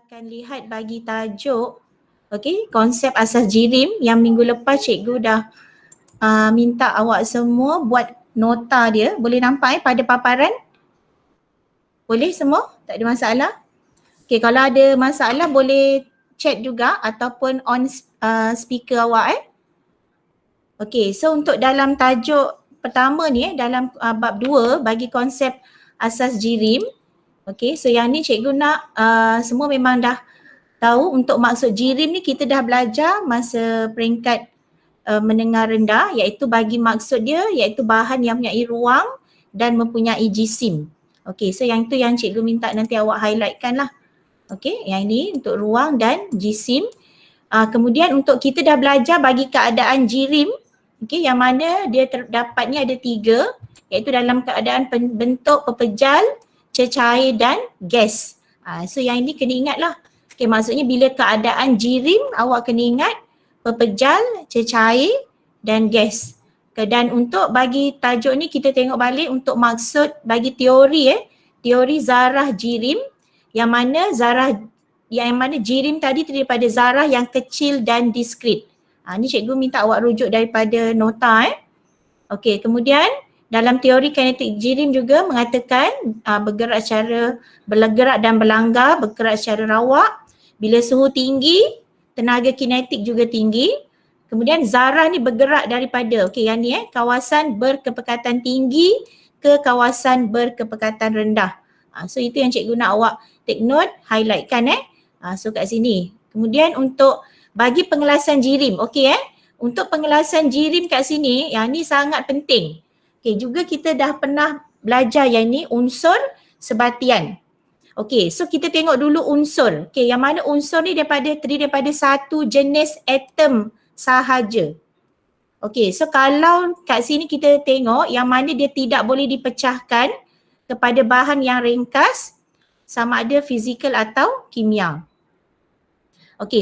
akan lihat bagi tajuk konsep asas jirim yang minggu lepas cikgu dah minta awak semua buat nota dia. Boleh nampak pada paparan? Boleh semua? Tak ada masalah? Kalau ada masalah boleh chat juga ataupun on speaker awak so untuk dalam tajuk pertama ni dalam bab 2 bagi konsep asas jirim. So yang ni cikgu nak semua memang dah tahu untuk maksud jirim ni kita dah belajar masa peringkat menengah rendah, iaitu bagi maksud dia iaitu bahan yang mempunyai ruang dan mempunyai jisim. So yang tu yang cikgu minta nanti awak highlightkan lah. Yang ni untuk ruang dan jisim. Kemudian untuk kita dah belajar bagi keadaan jirim, yang mana dia terdapat ni ada 3, iaitu dalam keadaan bentuk pepejal, cecair dan gas. So yang ini kena ingat lah. Maksudnya bila keadaan jirim awak kena ingat pepejal, cecair dan gas. Dan untuk bagi tajuk ni kita tengok balik untuk maksud bagi teori teori zarah jirim yang mana jirim tadi terdiri daripada zarah yang kecil dan diskrit. Ni cikgu minta awak rujuk daripada nota kemudian dalam teori kinetik jirim juga mengatakan bergerak dan berlanggar, bergerak secara rawak. Bila suhu tinggi, tenaga kinetik juga tinggi. Kemudian zarah ni bergerak daripada yang ni kawasan berkepekatan tinggi ke kawasan berkepekatan rendah. So itu yang cikgu nak awak take note, highlightkan so kat sini. Kemudian untuk bagi pengelasan jirim, untuk pengelasan jirim kat sini, yang ni sangat penting. Juga kita dah pernah belajar yang ni unsur sebatian. So kita tengok dulu unsur. Yang mana unsur ni terdiri daripada satu jenis atom sahaja. So kalau kat sini kita tengok yang mana dia tidak boleh dipecahkan kepada bahan yang ringkas sama ada fizikal atau kimia.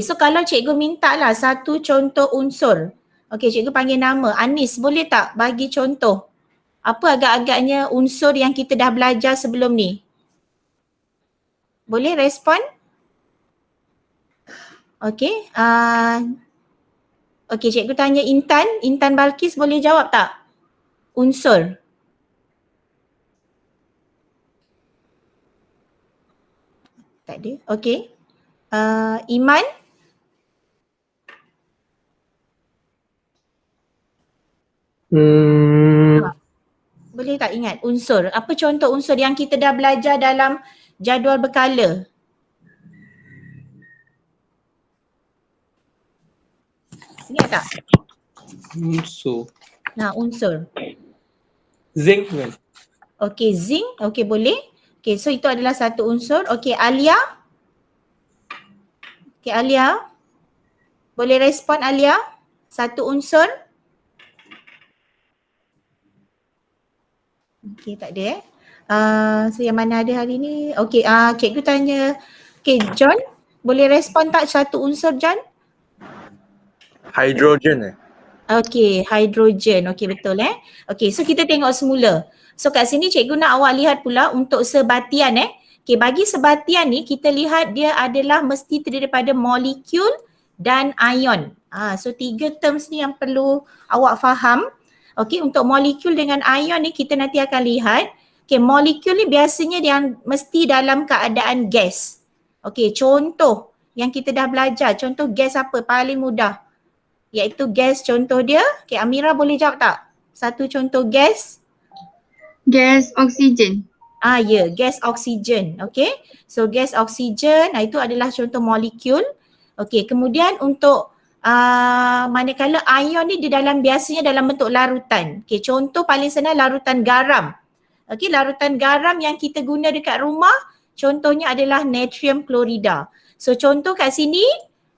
So kalau cikgu minta lah satu contoh unsur. Cikgu panggil nama. Anis, boleh tak bagi contoh? Apa agak-agaknya unsur yang kita dah belajar sebelum ni? Boleh respon? Cikgu tanya Intan Balkis boleh jawab tak? Unsur. Tak ada. Iman? Boleh tak ingat unsur? Apa contoh unsur yang kita dah belajar dalam jadual berkala? Ingat tak? Unsur. Unsur. Zinc kan? Zinc. Boleh. So itu adalah satu unsur. Alia? Alia? Boleh respon Alia? Satu unsur? Tak ada so yang mana ada hari ni? Cikgu tanya. John, boleh respon tak satu unsur John? Hidrogen Hidrogen. Betul so kita tengok semula. So kat sini cikgu nak awak lihat pula untuk sebatian bagi sebatian ni kita lihat dia adalah mesti terdiri daripada molekul dan ion. So 3 terms ni yang perlu awak faham. Untuk molekul dengan ion ni kita nanti akan lihat. Molekul ni biasanya dia mesti dalam keadaan gas. Contoh yang kita dah belajar, contoh gas apa paling mudah? Iaitu gas, contoh dia. Amira boleh jawab tak? Satu contoh gas. Gas oksigen. Gas oksigen. So gas oksigen, itu adalah contoh molekul. Kemudian untuk manakala ion ni di dalam biasanya dalam bentuk larutan. Contoh paling senang larutan garam. Larutan garam yang kita guna dekat rumah contohnya adalah natrium klorida. So contoh kat sini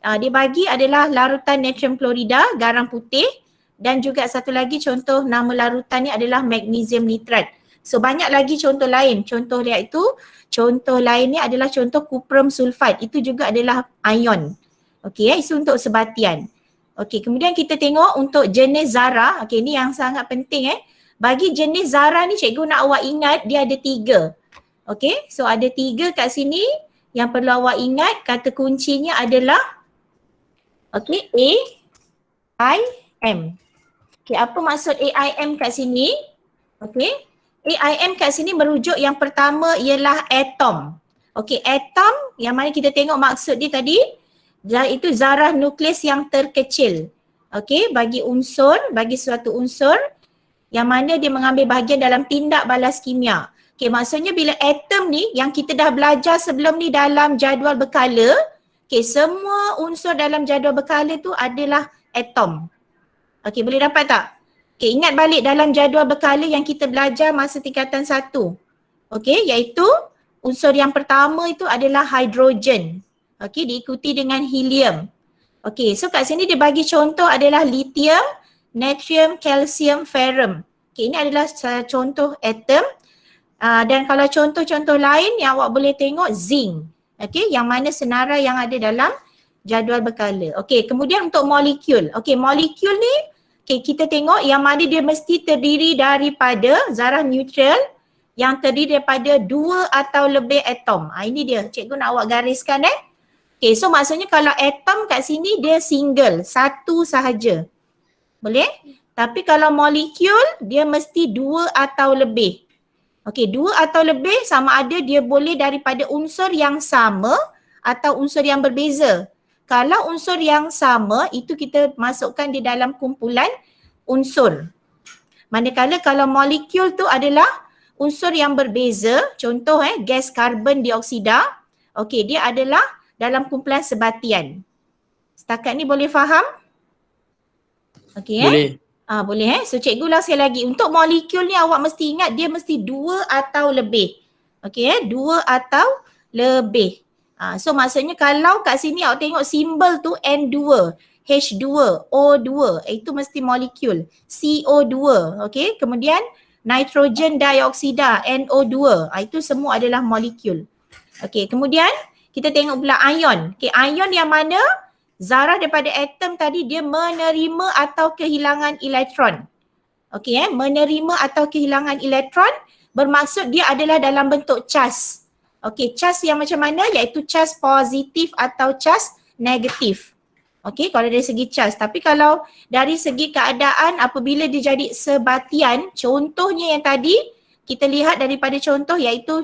dia bagi adalah larutan natrium klorida, garam putih, dan juga satu lagi contoh nama larutan ni adalah magnesium nitrat. So banyak lagi contoh lain. Contoh lain ni adalah contoh kuprum sulfat. Itu juga adalah ion. Itu untuk sebatian. Kemudian kita tengok untuk jenis zarah. Ni yang sangat penting Bagi jenis zarah ni cikgu nak awak ingat dia ada 3. So ada 3 kat sini. yang perlu awak ingat kata kuncinya adalah okey, AIM. Okey, apa maksud AIM kat sini? Okey, AIM kat sini merujuk yang pertama ialah atom. Okey, atom yang mana kita tengok maksud dia tadi, iaitu zarah nukleus yang terkecil. Okey, bagi suatu unsur yang mana dia mengambil bahagian dalam tindak balas kimia. Okey, maksudnya bila atom ni yang kita dah belajar sebelum ni dalam jadual berkala, okey, semua unsur dalam jadual berkala tu adalah atom. Okey, boleh dapat tak? Okey, ingat balik dalam jadual berkala yang kita belajar masa tingkatan 1. Okey, iaitu unsur yang pertama itu adalah hidrogen. Okey, diikuti dengan helium. Okey, so kat sini dia bagi contoh adalah lithium, natrium, kalsium, ferrum. Okey, ini adalah contoh atom. Dan kalau contoh-contoh lain yang awak boleh tengok zinc. Okey, yang mana senarai yang ada dalam jadual berkala. Okey, kemudian untuk molekul. Okey, molekul ni kita tengok yang mana dia mesti terdiri daripada zarah neutral yang terdiri daripada 2 atau lebih atom. Ini dia, cikgu nak awak gariskan Okay, so maksudnya kalau atom kat sini dia single, satu sahaja. Boleh? Tapi kalau molekul dia mesti 2 atau lebih. Okey, 2 atau lebih sama ada dia boleh daripada unsur yang sama atau unsur yang berbeza. Kalau unsur yang sama itu kita masukkan di dalam kumpulan unsur. Manakala kalau molekul tu adalah unsur yang berbeza, contoh gas karbon dioksida, okey, dia adalah dalam kumpulan sebatian. Setakat ni boleh faham? Okey Boleh. Boleh So cikgu ulang sekali lagi. Untuk molekul ni awak mesti ingat dia mesti 2 atau lebih. Okey 2 atau lebih. So maksudnya kalau kat sini awak tengok simbol tu N2, H2, O2, itu mesti molekul. CO2, okey. Kemudian nitrogen dioksida, NO2, itu semua adalah molekul. Okey, kemudian kita tengok pula ion. Okey, ion yang mana zarah daripada atom tadi dia menerima atau kehilangan elektron. Okey, menerima atau kehilangan elektron bermaksud dia adalah dalam bentuk charge. Okey, charge yang macam mana? Iaitu charge positif atau charge negatif. Okey, kalau dari segi charge. Tapi kalau dari segi keadaan apabila dia jadi sebatian, contohnya yang tadi kita lihat daripada contoh iaitu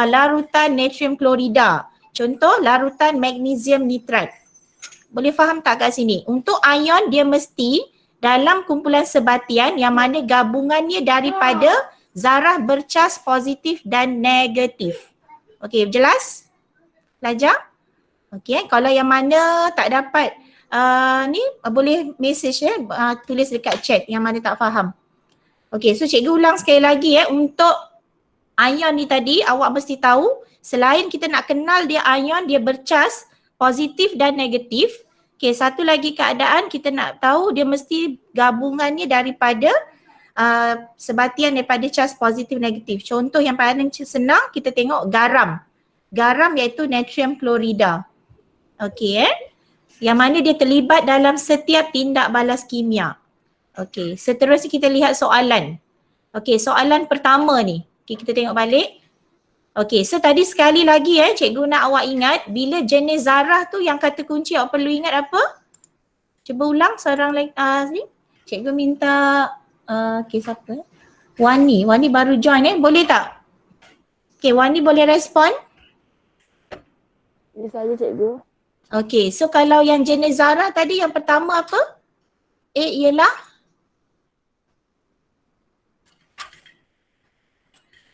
larutan natrium klorida. Contoh larutan magnesium nitrat. Boleh faham tak kat sini? Untuk ion dia mesti dalam kumpulan sebatian yang mana gabungannya daripada zarah bercas positif dan negatif. Okey, jelas? Pelajar? Okey, kalau yang mana tak dapat ni boleh message tulis dekat chat yang mana tak faham. Okey, so cikgu ulang sekali lagi untuk ion ni tadi awak mesti tahu selain kita nak kenal dia ion, dia bercas positif dan negatif. Okey, satu lagi keadaan kita nak tahu dia mesti gabungannya daripada sebatian daripada cas positif negatif. Contoh yang paling senang kita tengok garam. Garam iaitu natrium klorida. Okey yang mana dia terlibat dalam setiap tindak balas kimia. Okey, seterusnya kita lihat soalan. Okey, soalan pertama ni. Okay, kita tengok balik. Okay, so tadi sekali lagi cikgu nak awak ingat bila jenis zarah tu yang kata kunci awak perlu ingat apa? Cuba ulang seorang lagi ni. Cikgu minta okay, siapa? Wani baru join boleh tak? Okay, Wani boleh respon? Ini saja cikgu. Okay, so kalau yang jenis zarah tadi yang pertama apa? Ialah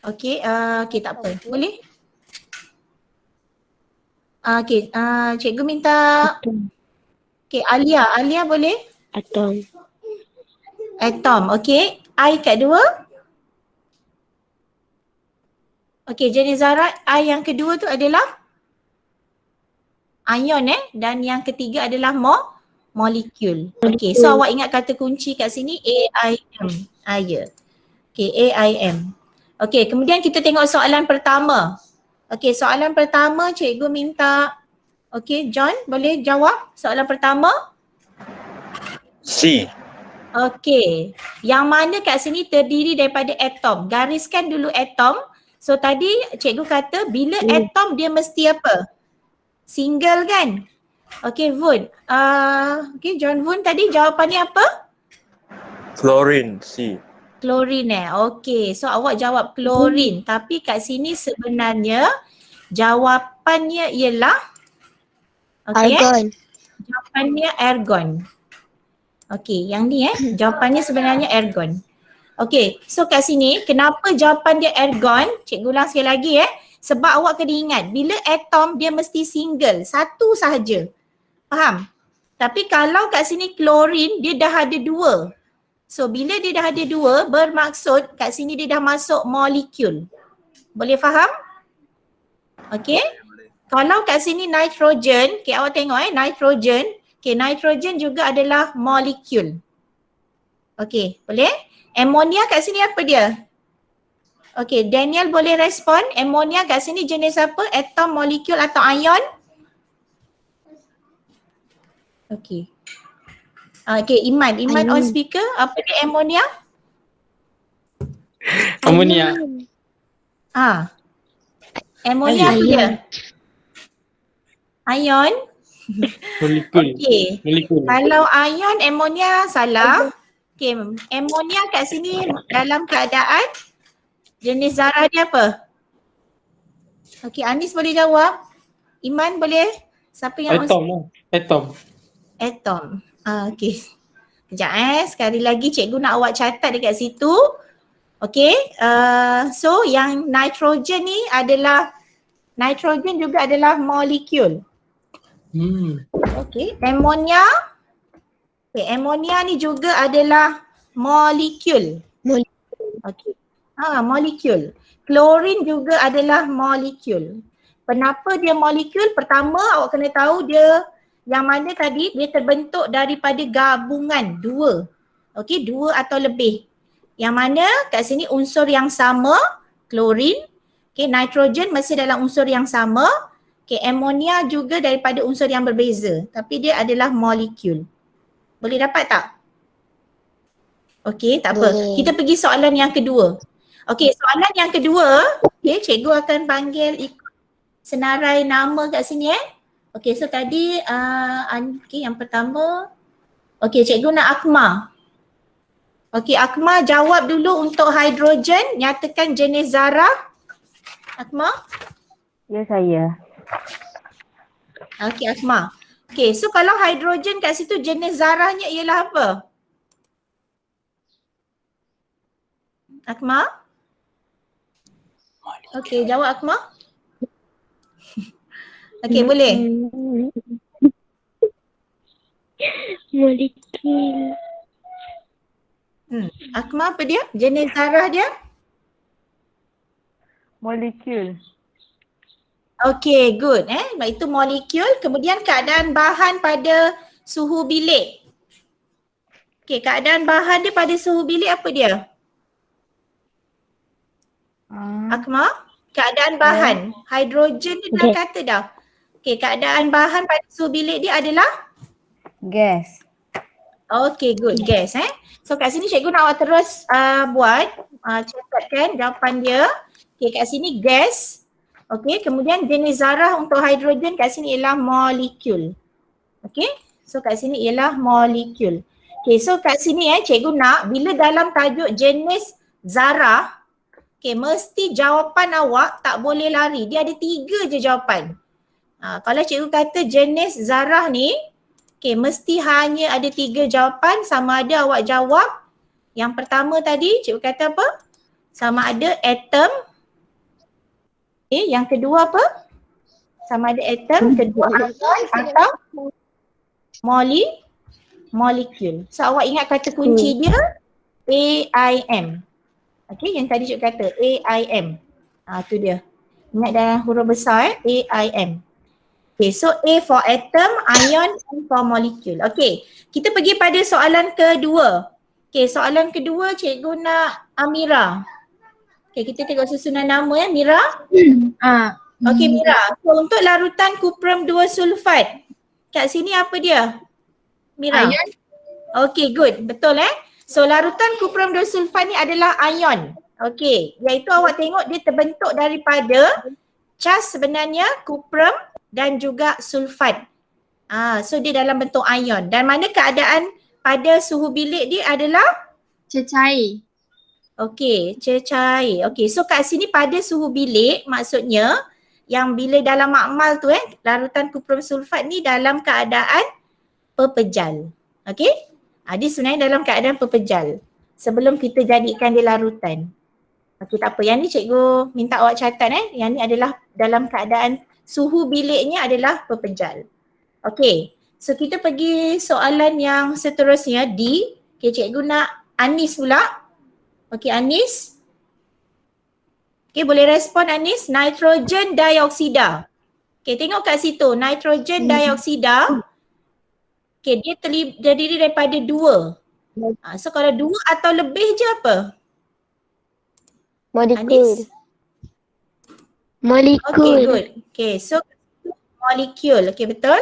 Okey, okay, tak apa. Boleh? Okey, cikgu minta okey, Alia boleh? Atom. Atom, okey. I kat 2. Okey, jenis zarah I yang kedua tu adalah ion dan yang ketiga adalah molekul. Okey, so awak ingat kata kunci kat sini AIM. Okey, AIM. Okey, kemudian kita tengok soalan pertama. Okey, soalan pertama cikgu minta okey, John boleh jawab soalan pertama? C. Okey, yang mana kat sini terdiri daripada atom. Gariskan dulu atom So tadi cikgu kata bila atom dia mesti apa? Single kan? Okay Vun. Okay John Vun tadi jawapannya apa? Chlorine, C. Klorin Okay, so awak jawab klorin. Tapi kat sini sebenarnya jawapannya ialah Argon. jawapannya argon. Okay, yang ni jawapannya sebenarnya argon. Okay, so kat sini kenapa jawapan dia argon? Cikgu ulang sekali lagi sebab awak kena ingat bila atom dia mesti single, satu sahaja. Faham? Tapi kalau kat sini klorin dia dah ada dua. So bila dia dah ada dua bermaksud kat sini dia dah masuk molekul. Boleh faham? Okay. Kalau kat sini nitrogen, okay awak tengok nitrogen. Okay, nitrogen juga adalah molekul. Okay, boleh? Ammonia kat sini apa dia? Okay, Daniel boleh respon. Ammonia kat sini jenis apa? Atom, molekul atau ion? Okay. Okay, Iman on speaker. Apa dia ammonia? Ammonia. Ammonia apa dia? Ion. Molekul. Okay. Molekul. Kalau ion ammonia salah. Okay, ammonia kat sini dalam keadaan jenis zarah dia apa? Okay, Anis boleh jawab. Iman boleh? Siapa yang Atom lah. Atom. Atom. Okay. Kejap sekali lagi cikgu nak awak catat dekat situ. Okay. So yang nitrogen ni adalah, nitrogen juga adalah molekul. Okay. Ammonia. Okay. Ammonia ni juga adalah molekul. Okay. Molekul. Klorin juga adalah molekul. Kenapa dia molekul? Pertama awak kena tahu dia yang mana tadi dia terbentuk daripada gabungan dua. Okey, dua atau lebih. Yang mana kat sini unsur yang sama, klorin. Okey, nitrogen masih dalam unsur yang sama. Okey, ammonia juga daripada unsur yang berbeza. Tapi dia adalah molekul. Boleh dapat tak? Okey, tak apa. Kita pergi soalan yang kedua. Okey, soalan yang kedua. Okey, cikgu akan panggil ikut senarai nama kat sini Okay, so tadi okay, yang pertama. Okay, cikgu nak Akma. Okay, Akma jawab dulu untuk hidrogen. Nyatakan jenis zarah. Akma? Ya, saya. Okay, Akma. Okay, so kalau hidrogen kat situ jenis zarahnya ialah apa? Akma? Okay, jawab Akma. Okay, boleh? Molekul. Akma apa dia? Jenis zarah dia? Molekul. Okay, good. Itu molekul. Kemudian keadaan bahan pada suhu bilik. Okay, keadaan bahan dia pada suhu bilik apa dia? Akma? Keadaan bahan. Hidrogen dia dah kata dah. Okay, keadaan bahan pada suhu bilik dia adalah? Gas. Okay, good. Gas So kat sini cikgu nak awak terus buat. Catatkan jawapan dia. Okay, kat sini gas. Okay, kemudian jenis zarah untuk hidrogen kat sini ialah molekul. Okay, so kat sini ialah molekul. Okay, so kat sini cikgu nak bila dalam tajuk jenis zarah, okay, mesti jawapan awak tak boleh lari. Dia ada 3 je jawapan. Kalau cikgu kata jenis zarah ni, okay, mesti hanya ada 3 jawapan. Sama ada awak jawab yang pertama tadi, cikgu kata apa? Sama ada atom. Okay, yang kedua apa? Sama ada atom, kedua ion atau molekul. So awak ingat kata kunci dia AIM. Okay, yang tadi cikgu kata AIM. Tu dia. Ingat dalam huruf besar AIM. Okay, so A for atom, ion, M for molecule. Okay, kita pergi pada soalan kedua. Okay, soalan kedua cikgu nak Amira. Okay, kita tengok susunan nama Mira. Okay, Mira. So untuk larutan kuprum 2 sulfat, kat sini apa dia? Mira. Ion. Okay, good. Betul So larutan kuprum 2 sulfat ni adalah ion. Okey, iaitu awak tengok dia terbentuk daripada cas sebenarnya kuprum dan juga sulfat. So dia dalam bentuk ion. Dan mana keadaan pada suhu bilik dia adalah Cecair. okey, cecair. Okey, so kat sini pada suhu bilik maksudnya yang bila dalam makmal tu larutan kuprum sulfat ni dalam keadaan pepejal. Okey? Dia sebenarnya dalam keadaan pepejal sebelum kita jadikan dia larutan. Okey, tak apa. Yang ni cikgu minta awak catat Yang ni adalah dalam keadaan suhu biliknya adalah pepejal. Okey. So kita pergi soalan yang seterusnya D. Okey, cikgu nak Anis pula. Okey, Anis. Okey, boleh respon Anis. Nitrogen dioksida. Okey, tengok kat situ. Nitrogen dioksida. Okey, dia terdiri daripada 2. So kalau 2 atau lebih je apa? Molekul. Anis? Okay, good. Okay, so molekul. Okay, betul?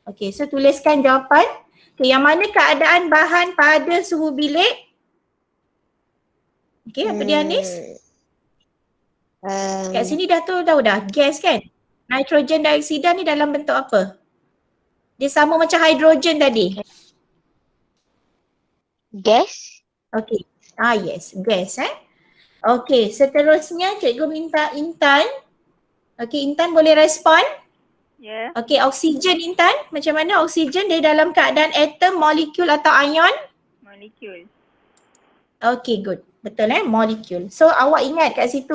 Okay, so tuliskan jawapan. Okay, yang mana keadaan bahan pada suhu bilik? Okay, apa dia Anis? Kat sini dah tahu dah. Gas kan? Nitrogen dioksida ni dalam bentuk apa? Dia sama macam hidrogen tadi. Gas. Okay. Yes. Gas Okay, seterusnya cikgu minta Intan. Okay, Intan boleh respon? Ya. Okay, oksigen Intan. Macam mana oksigen dia dalam keadaan atom, molekul atau ion? Molekul. Okay, good. Betul molekul. So awak ingat kat situ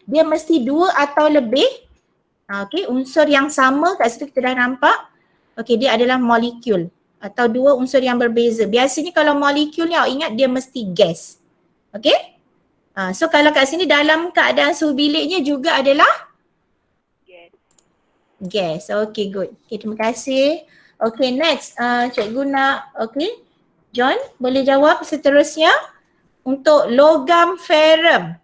dia mesti 2 atau lebih. Okay, unsur yang sama kat situ kita dah nampak. Okay, dia adalah molekul atau 2 unsur yang berbeza. Biasanya kalau molekul ni awak ingat dia mesti gas. Okay? So kalau kat sini dalam keadaan suhu biliknya juga adalah gas. Okay, good. Okay, terima kasih. Okay, next. Cikgu nak, okay. John, boleh jawab seterusnya untuk logam ferrum.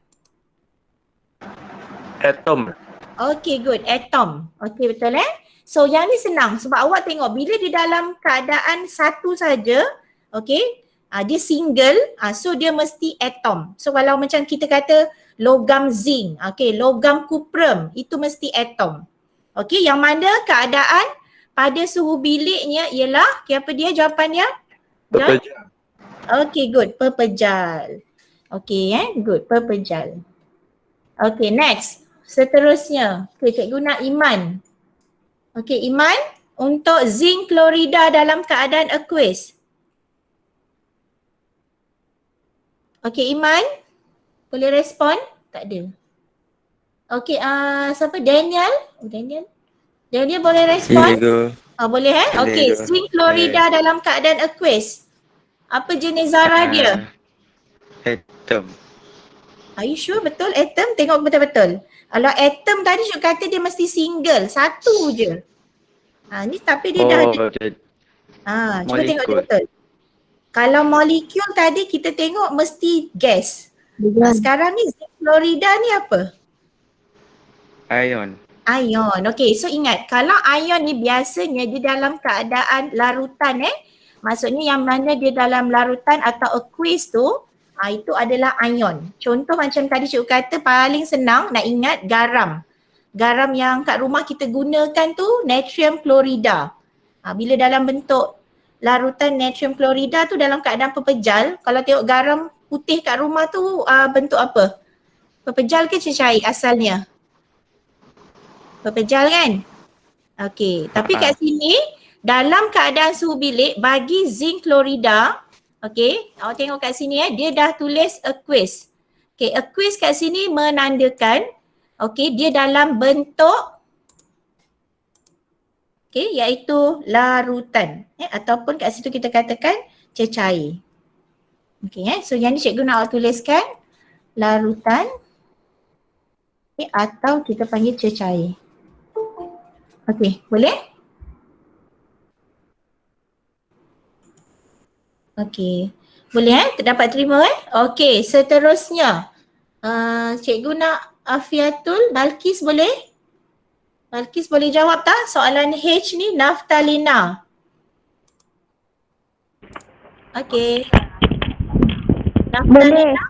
Atom. Okay, good. Atom. Okay, betul So yang ni senang sebab awak tengok bila di dalam keadaan satu saja, okay. Dia single, so dia mesti atom. So kalau macam kita kata logam zinc, okay, logam kuprum, itu mesti atom. Okay, yang mana keadaan pada suhu biliknya ialah, okay, apa dia jawapannya? John? Pepejal. Okay, good. Pepejal. Okay, good. Pepejal. Okay, next. Seterusnya, okay, cikgu nak Iman. Okay, Iman, untuk zinc klorida dalam keadaan aqueous. Okay, Iman, boleh respon? Tak ada. Okay, siapa? Daniel? Daniel boleh respon? Boleh Okay, Boleh. zinc klorida dalam keadaan aqueous. Apa jenis zarah dia? Atom. Are you sure betul atom? Tengok betul-betul. Kalau atom tadi juga kata dia mesti single, satu je. Ni tapi dia dah ada. Cuba tengok dia betul. Kalau molekul tadi kita tengok mesti gas. Sekarang ni zinc klorida ni apa? Ion. Ion. Okay, so ingat kalau ion ni biasanya dia dalam keadaan larutan maksudnya yang mana dia dalam larutan atau aqueous tu, itu adalah ion. Contoh macam tadi cikgu kata paling senang nak ingat garam. Garam yang kat rumah kita gunakan tu natrium klorida. Bila dalam bentuk larutan natrium klorida tu dalam keadaan pepejal, kalau tengok garam putih kat rumah tu bentuk apa? Pepejal ke cecair asalnya? Pepejal kan? Okay, tapi kat sini dalam keadaan suhu bilik bagi zinc klorida, okay, awak tengok kat sini dia dah tulis aqueous. Okay, aqueous kat sini menandakan, okay, dia dalam bentuk, okay, iaitu larutan ataupun kat situ kita katakan cecair. Okay, so yang ni cikgu nak awak tuliskan larutan, okay, atau kita panggil cecair. Okay, boleh? Okay, boleh dapat terima Okay, seterusnya cikgu nak Afiatul, Balkis boleh? Balkis boleh jawab tak soalan H ni, naftalina. Okay. Naftalina.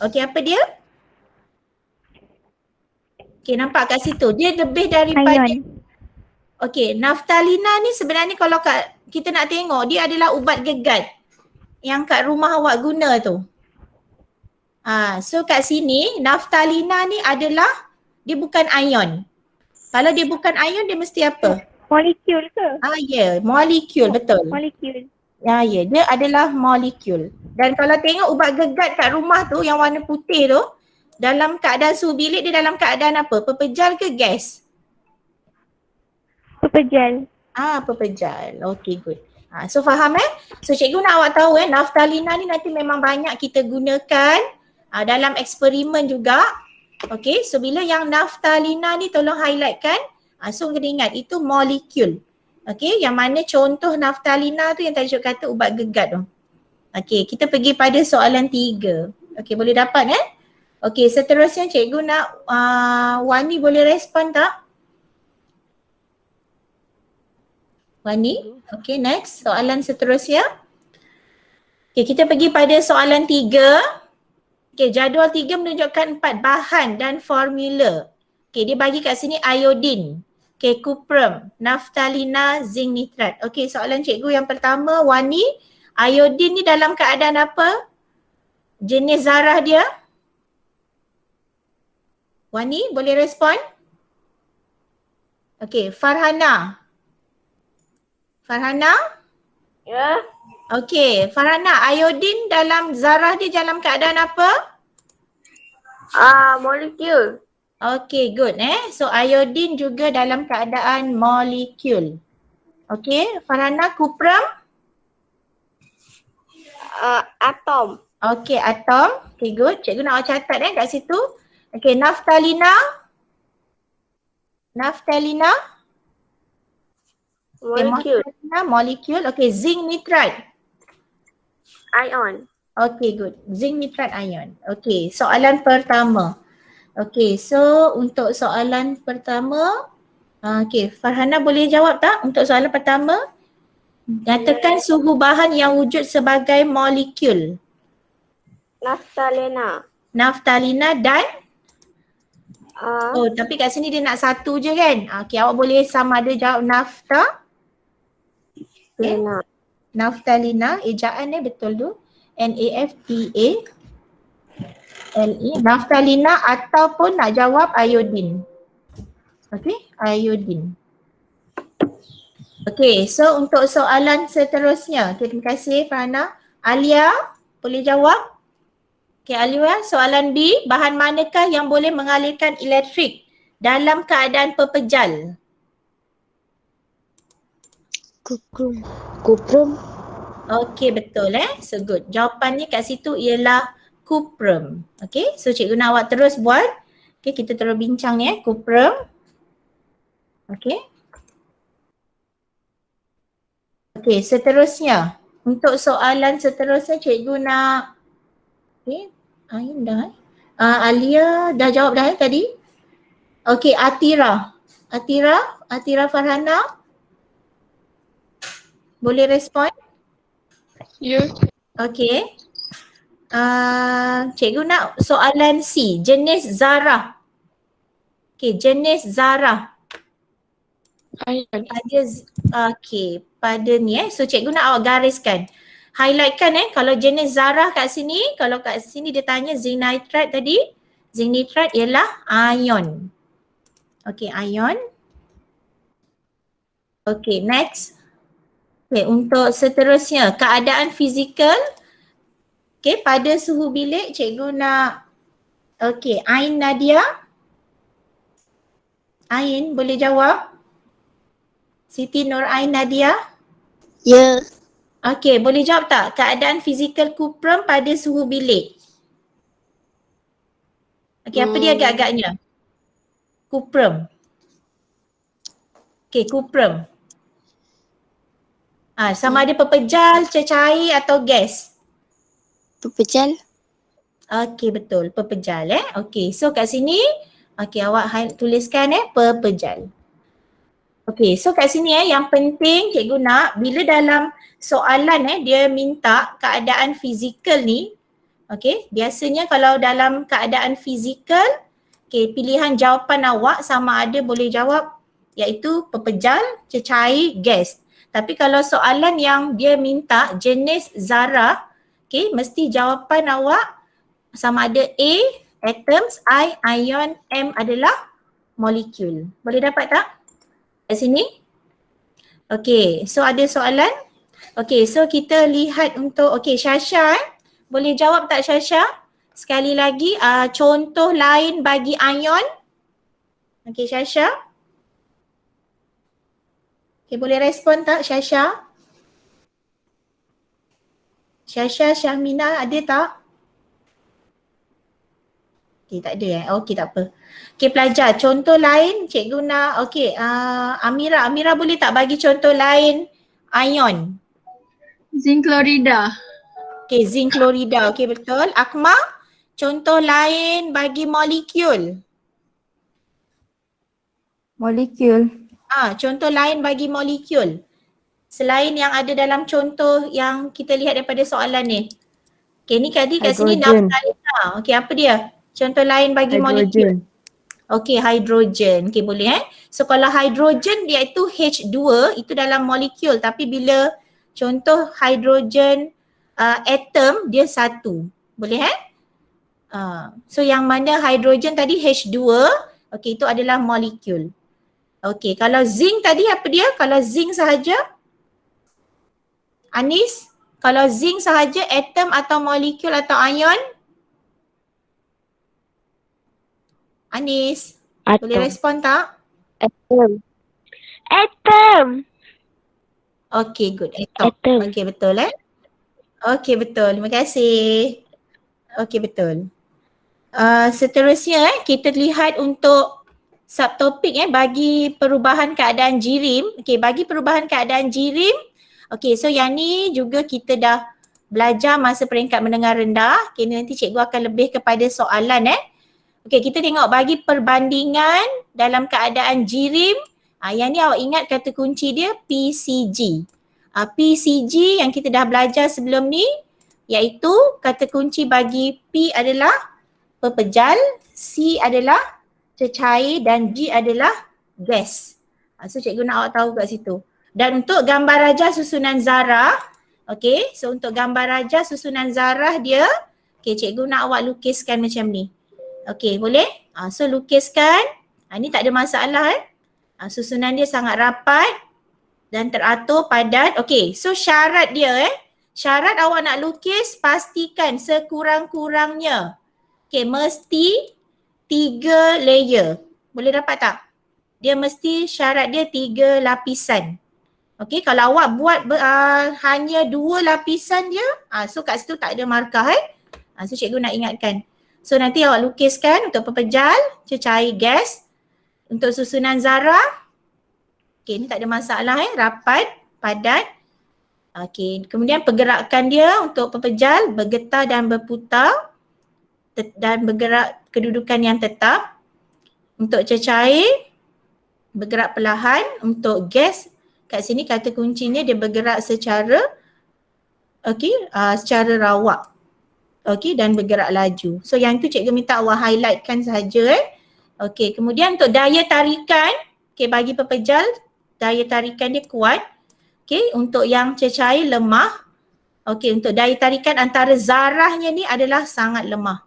Okay, apa dia? Okay, nampak kat situ. Dia lebih daripada Ion. okey, naftalina ni sebenarnya kalau kita nak tengok dia adalah ubat gegat yang kat rumah awak guna tu. So kat sini naftalina ni adalah dia bukan ion. Kalau dia bukan ion dia mesti apa? Molekul ke? Molekul, betul. Molekul. Ya, dia adalah molekul. Dan kalau tengok ubat gegat kat rumah tu yang warna putih tu, dalam keadaan suhu bilik dia dalam keadaan apa? Pepejal ke gas? Pepejal. Pepejal. Okay, good. So faham So cikgu nak awak tahu naftalina ni nanti memang banyak kita gunakan dalam eksperimen juga. Okay, so bila yang naftalina ni tolong highlightkan. So kena ingat itu molekul. Okay, yang mana contoh naftalina tu yang tadi cikgu kata ubat gegat tu. Okay, kita pergi pada soalan 3. Okay, boleh dapat Okay, seterusnya cikgu nak Wani boleh respon tak? Wani? Okay, next. Soalan seterusnya. Okay, kita pergi pada soalan 3. Okay, jadual 3 menunjukkan 4 bahan dan formula. Okay, dia bagi kat sini iodin. Okay, cuprum, naftalina, zinc nitrat. Okay, soalan cikgu yang pertama, Wani. Iodin ni dalam keadaan apa? Jenis zarah dia? Wani, boleh respon? Okay, Farhana. Farhana? Ya. Okay, Farhana, iodin dalam zarah dia dalam keadaan apa? Molekul. Okay, good So iodin juga dalam keadaan molekul. Okay, Farhana, cuprum? Atom. Okay, atom. Okay, good. Cikgu nak awak catat kat situ. Okay, naftalina? Naftalina? Molekul. Molekul. Okay, zinc nitrat? Ion. Okay, good. Zinc nitrat ion. Okay, soalan pertama. Okay, so untuk soalan pertama, okay, Farhana boleh jawab tak untuk soalan pertama? Nyatakan suhu bahan yang wujud sebagai molekul. Naftalina. Naftalina dan? Tapi kat sini dia nak satu je kan? Okay, awak boleh sama ada jawab nafta. Okay. Naftalina, ejaan betul tu. N-A-F-T-A-L-E. Naftalina ataupun nak jawab iodin. Okay, iodin. Okay, so untuk soalan seterusnya. Okay, terima kasih Farhana. Alia, boleh jawab? Okay, Alia, soalan B. Bahan manakah yang boleh mengalirkan elektrik dalam keadaan pepejal? Cuprum. Okay, betul So good. Jawapannya kat situ ialah cuprum. Okay, so cikgu nak awak terus buat. Okay, kita terus bincang ni cuprum. Okay. Okay, seterusnya. Untuk soalan seterusnya cikgu nak Ain dah Alia dah jawab dah tadi? Okay, Atira Farhana? Boleh respon? Ya. Okay. Cikgu nak soalan C, jenis zarah. Okay, jenis zarah. Ion. Pada ni so cikgu nak awak gariskan. Highlightkan kalau jenis zarah kat sini, kalau kat sini dia tanya zinc nitrat tadi, zinc nitrat ialah ion. Okay, ion. Okay, next. Okay, untuk seterusnya, keadaan fizikal. Okay, pada suhu bilik cikgu nak, okay, Ain Nadia. Ain boleh jawab? Siti Nur Ain Nadia? Ya. Okay, boleh jawab tak keadaan fizikal cuprum pada suhu bilik? Okay, apa dia agak-agaknya? Cuprum. Okay, cuprum. Sama ada pepejal, cecair atau gas? Pepejal. Okay, betul. Pepejal Okay, so kat sini, okay, awak tuliskan pepejal. Okay, so kat sini yang penting cikgu nak bila dalam soalan dia minta keadaan fizikal ni, okay, biasanya kalau dalam keadaan fizikal Okay, pilihan jawapan awak sama ada boleh jawab iaitu pepejal, cecair, gas. Tapi kalau soalan yang dia minta jenis zarah, okay, mesti jawapan awak sama ada A, atoms, I, ion, M adalah molekul. Boleh dapat tak? Kat sini? Okay, so ada soalan? Okay, so kita lihat untuk, okay, Syasha boleh jawab tak Syasha? Sekali lagi, contoh lain bagi ion. Okay, Syasha. Okay, boleh respon tak Syasha? Syasha, Syahmina ada tak? Okay, tak ada Okay, tak apa. Okay, pelajar. Contoh lain cikgu nak, okay, Amira. Amira boleh tak bagi contoh lain ion? Zinc chlorida. Okay, zinc chlorida. Okay, betul. Akmal, contoh lain bagi molekul. Molekul. Contoh lain bagi molekul. Selain yang ada dalam contoh yang kita lihat daripada soalan ni. Okay, ni tadi kat sini Hidrogen. naftalina. Okay, apa dia? Contoh lain bagi molekul. Hidrogen. Okay, hidrogen. Okay, boleh So kalau hidrogen dia itu H2, itu dalam molekul. Tapi bila contoh hidrogen atom, dia satu. Boleh So yang mana hidrogen tadi H2, okay, itu adalah molekul. Okay, kalau zinc tadi apa dia? Kalau zinc sahaja? Anis? Kalau zinc sahaja atom atau molekul atau ion? Anis, boleh respon tak? Atom. Atom. Okay, good. Atom. Atom. Okay, betul Okay, betul. Terima kasih. Okay, betul. Seterusnya kita lihat untuk subtopik bagi perubahan keadaan jirim. Okay, bagi perubahan keadaan jirim. Okay, so yang ni juga kita dah belajar masa peringkat menengah rendah. Okay, nanti cikgu akan lebih kepada soalan Okay, kita tengok bagi perbandingan dalam keadaan jirim. Yang ni awak ingat kata kunci dia PCG. PCG yang kita dah belajar sebelum ni iaitu kata kunci bagi P adalah pepejal, C adalah cecair dan G adalah gas. So cikgu nak awak tahu kat situ. Dan untuk gambar rajah susunan zarah, okay, so untuk gambar rajah susunan zarah dia, okay, cikgu nak awak lukiskan macam ni. Okay, boleh? So lukiskan. Ni tak ada masalah susunan dia sangat rapat dan teratur padat. Okay, so syarat dia syarat awak nak lukis pastikan sekurang-kurangnya. Okay, mesti 3 layer. Boleh dapat tak? Dia mesti syarat dia 3 lapisan. Okay, kalau awak buat hanya 2 lapisan dia, so kat situ tak ada markah So cikgu nak ingatkan. So nanti awak lukiskan untuk pepejal, cecair, gas. Untuk susunan zarah, okay, ni tak ada masalah rapat, padat. Okay, kemudian pergerakan dia untuk pepejal, bergetar dan berputar dan bergerak kedudukan yang tetap. Untuk cecair, bergerak perlahan. Untuk gas, kat sini kata kuncinya dia bergerak secara secara rawak. Okay, dan bergerak laju. So yang tu cikgu minta awak highlightkan sahaja Okay, kemudian untuk daya tarikan, okay, bagi pepejal, daya tarikan dia kuat. Okay, untuk yang cecair lemah. Okay, untuk daya tarikan antara zarahnya ni adalah sangat lemah.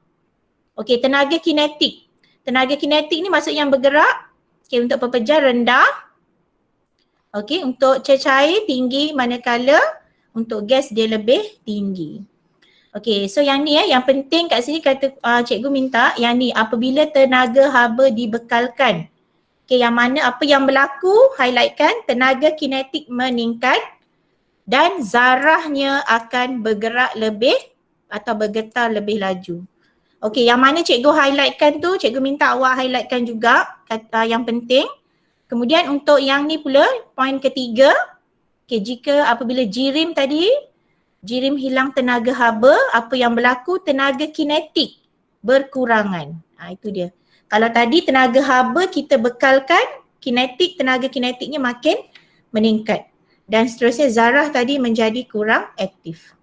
Okay, tenaga kinetik. Tenaga kinetik ni maksud yang bergerak. Okay, untuk pepejal rendah. Okay, untuk cecair tinggi manakala untuk gas dia lebih tinggi. Okay, so yang ni yang penting kat sini kata cikgu minta yang ni apabila tenaga haba dibekalkan. Okay, yang mana apa yang berlaku, highlightkan tenaga kinetik meningkat dan zarahnya akan bergerak lebih atau bergetar lebih laju. Okay, yang mana cikgu highlightkan tu, cikgu minta awak highlightkan juga kata yang penting. Kemudian untuk yang ni pula, poin ketiga, okay, jika apabila jirim tadi, jirim hilang tenaga haba, apa yang berlaku? Tenaga kinetik berkurangan. Itu dia. Kalau tadi tenaga haba kita bekalkan, tenaga kinetiknya makin meningkat. Dan seterusnya zarah tadi menjadi kurang aktif.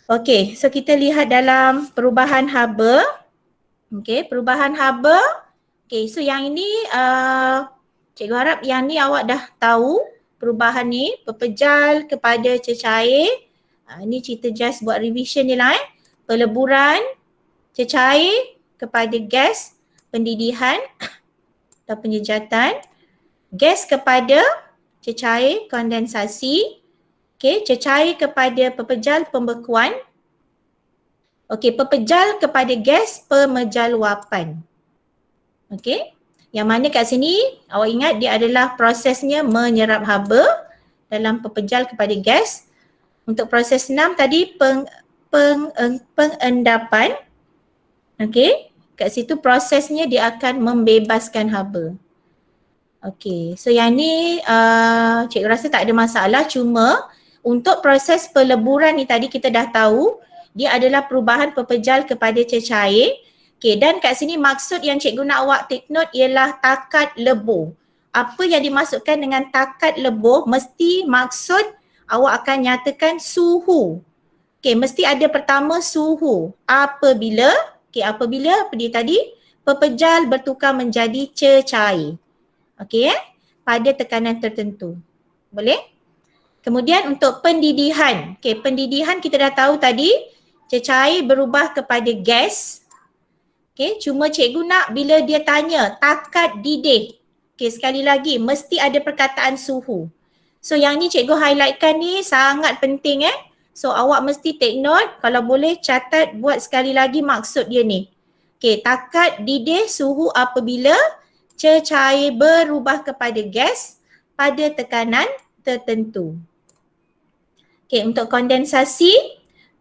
Okay, so kita lihat dalam perubahan haba. Okay, perubahan haba. Okay, so yang ini cikgu harap yang ni awak dah tahu perubahan ni, pepejal kepada cecair. Ni cerita just buat revision je lah Peleburan cecair kepada gas, pendidihan atau penjejatan, gas kepada cecair, kondensasi, okay, cecair kepada pepejal, pembekuan, okay, pepejal kepada gas, pemejaluapan. Okay, yang mana kat sini awak ingat dia adalah prosesnya menyerap haba dalam pepejal kepada gas. Untuk proses 6 tadi pengendapan. Okay, kat situ prosesnya dia akan membebaskan haba. Okay, so yang ni cikgu rasa tak ada masalah, cuma untuk proses peleburan ni tadi kita dah tahu dia adalah perubahan pepejal kepada cecair. Okay, dan kat sini maksud yang cikgu nak awak take note ialah takat lebur. Apa yang dimaksudkan dengan takat lebur, mesti maksud awak akan nyatakan suhu. Okay, mesti ada pertama suhu. Apabila, okay, apabila apa dia tadi? Pepejal bertukar menjadi cecair. Okay, pada tekanan tertentu. Boleh? Kemudian untuk pendidihan. Okay, pendidihan kita dah tahu tadi, cecair berubah kepada gas. Okay, cuma cikgu nak bila dia tanya takat didih. Okay, sekali lagi, mesti ada perkataan suhu. So yang ni cikgu highlightkan ni sangat penting So awak mesti take note, kalau boleh catat buat sekali lagi maksud dia ni. Okay, takat didih suhu apabila cecair berubah kepada gas pada tekanan tertentu. Okay, untuk kondensasi.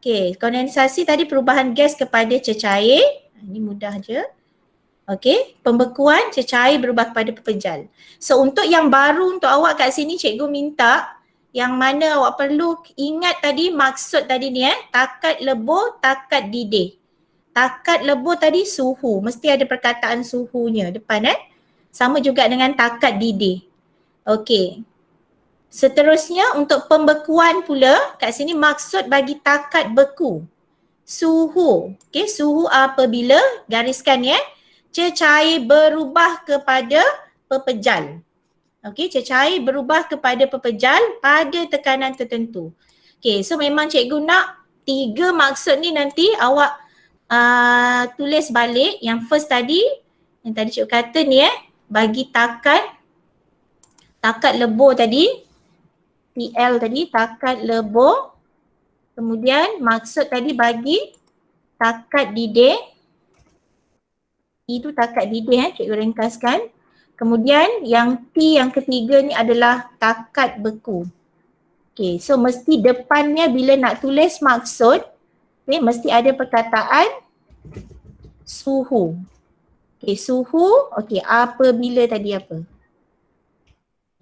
Okay, kondensasi tadi perubahan gas kepada cecair. Ini mudah je. Okay, pembekuan cecair berubah kepada pepejal. So untuk yang baru untuk awak kat sini cikgu minta yang mana awak perlu ingat tadi maksud tadi ni takat lebur, takat didih. Takat lebur tadi suhu, mesti ada perkataan suhunya depan Sama juga dengan takat didih. Okay. Seterusnya untuk pembekuan pula kat sini maksud bagi takat beku. Suhu. Okay, suhu apabila gariskan cecair berubah kepada pepejal. Okey, cecair berubah kepada pepejal pada tekanan tertentu. Okey, so memang cikgu nak 3 maksud ni nanti awak tulis balik. Yang first tadi, yang tadi cikgu kata ni bagi takat lebur tadi, PL tadi, takat lebur. Kemudian maksud tadi bagi takat didih. Itu takat didih cikgu ringkaskan. Kemudian yang T yang ketiga ni adalah takat beku. Okay, so mesti depannya bila nak tulis maksud, okay, mesti ada perkataan suhu. Okay, suhu, okay, apabila tadi apa?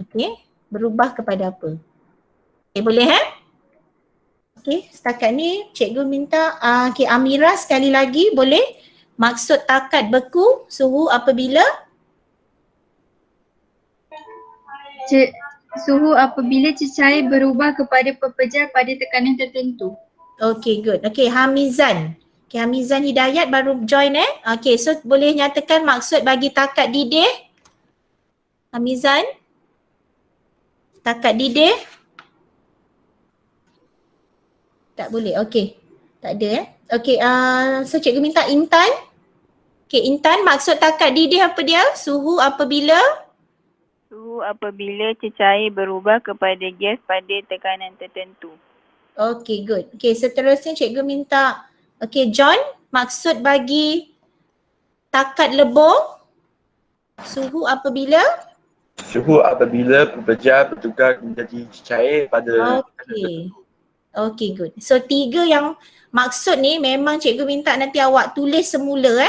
Okay, berubah kepada apa? Okay, boleh Okay, setakat ni cikgu minta okay, Amira sekali lagi boleh? Maksud takat beku, suhu apabila? Suhu apabila cecair berubah kepada pepejal pada tekanan tertentu. Okay, good. Okay, Hamizan. Okay, Hamizan Hidayat baru join Okay, so boleh nyatakan maksud bagi takat didih? Hamizan? Takat didih? Tak boleh, okay. Tak ada Okay, so cikgu minta Intan. Okay, Intan maksud takat didih apa dia? Suhu apabila? Suhu apabila cecair berubah kepada gas pada tekanan tertentu. Okay, good. Okay, seterusnya cikgu minta, okay, John, maksud bagi takat lebur? Suhu apabila? Suhu apabila pepejal bertukar menjadi cair pada Okay. Okay, good. So 3 yang maksud ni memang cikgu minta nanti awak tulis semula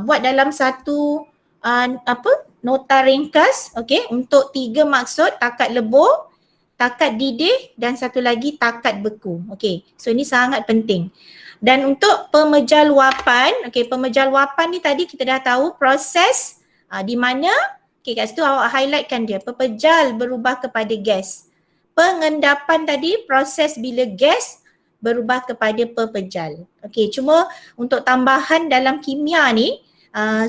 buat dalam satu nota ringkas, okay, untuk 3 maksud takat lebur, takat didih dan satu lagi takat beku. Okay, so ini sangat penting. Dan untuk pemejal luapan, okay, pemejal luapan ni tadi kita dah tahu proses di mana, okay, kat situ awak highlightkan dia, pepejal berubah kepada gas. Pengendapan tadi proses bila gas berubah kepada pepejal. Okay, cuma untuk tambahan dalam kimia ni,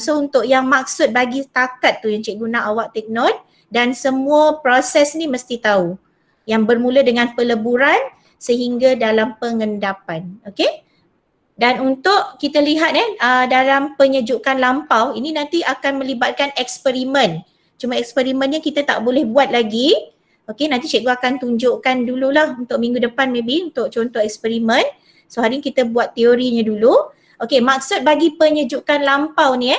So untuk yang maksud bagi takat tu yang cikgu nak awak take note, dan semua proses ni mesti tahu. Yang bermula dengan peleburan sehingga dalam pengendapan. Okay? Dan untuk kita lihat dalam penyejukan lampau, ini nanti akan melibatkan eksperimen. Cuma eksperimennya kita tak boleh buat lagi. Okay, nanti cikgu akan tunjukkan dululah untuk minggu depan maybe untuk contoh eksperimen. So hari ni kita buat teorinya dulu. Okay, maksud bagi penyejukan lampau ni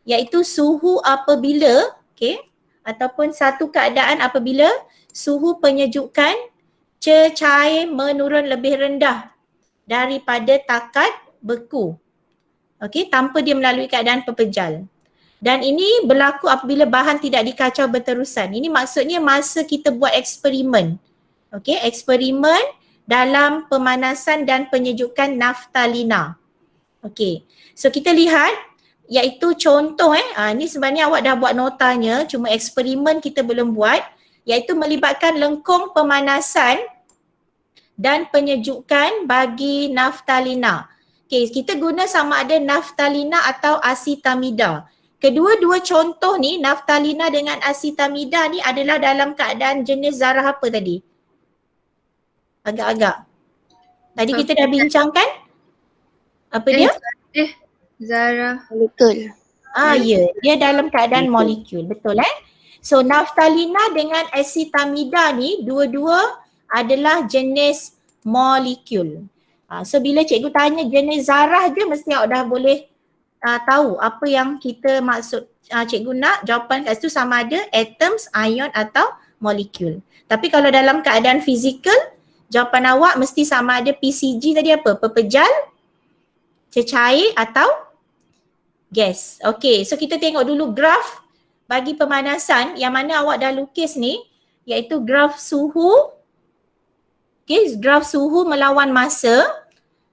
iaitu suhu apabila, okay, ataupun satu keadaan apabila suhu penyejukan cecair menurun lebih rendah daripada takat beku. Okay, tanpa dia melalui keadaan pepejal. Dan ini berlaku apabila bahan tidak dikacau berterusan. Ini maksudnya masa kita buat eksperimen. Okay, eksperimen dalam pemanasan dan penyejukan naftalina. Okay, so kita lihat iaitu contoh ni sebenarnya awak dah buat notanya, cuma eksperimen kita belum buat, iaitu melibatkan lengkung pemanasan dan penyejukan bagi naftalina. Okay, kita guna sama ada naftalina atau asitamida. Kedua-dua contoh ni, naftalina dengan asitamida ni adalah dalam keadaan jenis zarah apa tadi? Agak-agak. Tadi kita dah bincangkan? Apa dia? Zarah. Molekul. Ya, dia dalam keadaan molekul. Betul So naftalina dengan asitamida ni dua-dua adalah jenis molekul. So bila cikgu tanya jenis zarah je mesti awak dah boleh tahu apa yang kita maksud. Cikgu nak jawapan kat situ sama ada atoms, ion atau molekul. Tapi kalau dalam keadaan fizikal, jawapan awak mesti sama ada PCG tadi apa? Pepejal, cecair atau gas. Okay, so kita tengok dulu graf bagi pemanasan yang mana awak dah lukis ni, iaitu graf suhu. Okay, graf suhu melawan masa.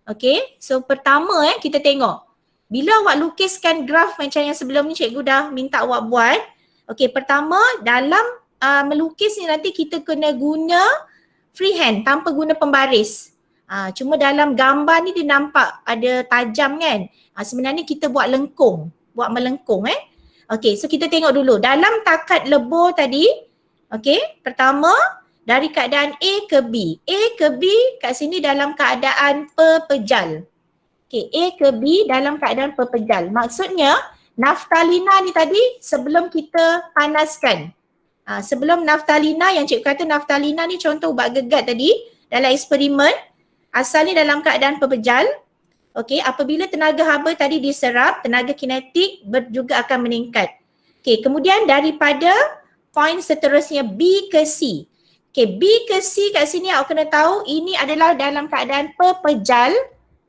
Okay, so pertama kita tengok. Bila awak lukiskan graf macam yang sebelum ni cikgu dah minta awak buat. Okay, pertama dalam melukis ni nanti kita kena guna freehand tanpa guna pembaris. Cuma dalam gambar ni dia nampak ada tajam kan. Sebenarnya kita buat lengkung, buat melengkung Okay, so kita tengok dulu. Dalam takat lebur tadi, okay, pertama dari keadaan A ke B. A ke B kat sini dalam keadaan pepejal. Okay, A ke B dalam keadaan pepejal. Maksudnya naftalina ni tadi sebelum kita panaskan. Sebelum naftalina, yang cikgu kata naftalina ni contoh ubat gegat tadi dalam eksperimen, asalnya dalam keadaan pepejal. Okay, apabila tenaga haba tadi diserap, tenaga kinetik juga akan meningkat. Okay, kemudian daripada poin seterusnya B ke C. Okay, B ke C kat sini awak kena tahu ini adalah dalam keadaan pepejal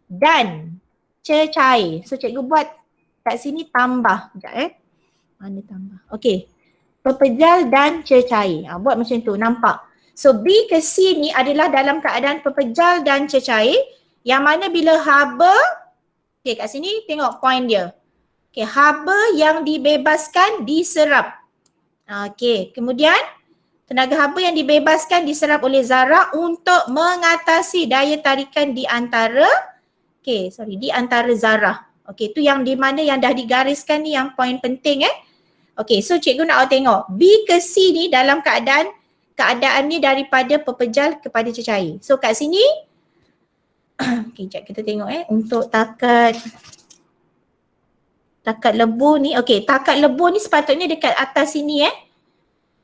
dan cecair. So cikgu buat kat sini tambah. Sekejap Mana tambah? Okay. Pepejal dan cecair. Buat macam tu, nampak. So B ke C ni adalah dalam keadaan pepejal dan cecair. Yang mana bila haba, okay kat sini tengok poin dia. Okay, haba yang dibebaskan diserap. Okay, kemudian tenaga haba yang dibebaskan diserap oleh zarah untuk mengatasi daya tarikan di antara di antara zarah. Okay, tu yang di mana yang dah digariskan ni yang poin penting Okay, so cikgu nak awak tengok. B ke C ni dalam keadaannya daripada pepejal kepada cecair. So kat sini, okay, sekejap kita tengok untuk takat lebur ni. Okay, takat lebur ni sepatutnya dekat atas sini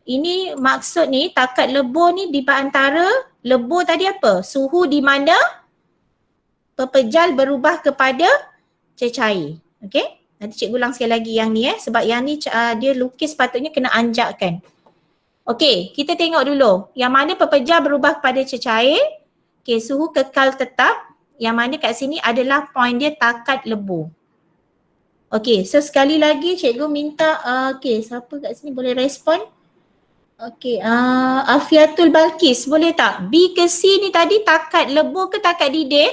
Ini maksud ni takat lebur ni di antara lebur tadi apa? Suhu di mana pepejal berubah kepada cecair. Okay? Nanti cikgu ulang sekali lagi yang ni sebab yang ni dia lukis patutnya kena anjakkan. Okay, kita tengok dulu. Yang mana pepejal berubah kepada cecair. Okay, suhu kekal tetap. Yang mana kat sini adalah poin dia takat lebur. Okay, so sekali lagi cikgu minta, okay, siapa kat sini boleh respon? Okay, Afiatul Balkis, boleh tak? B ke C ni tadi takat lebur ke takat didih?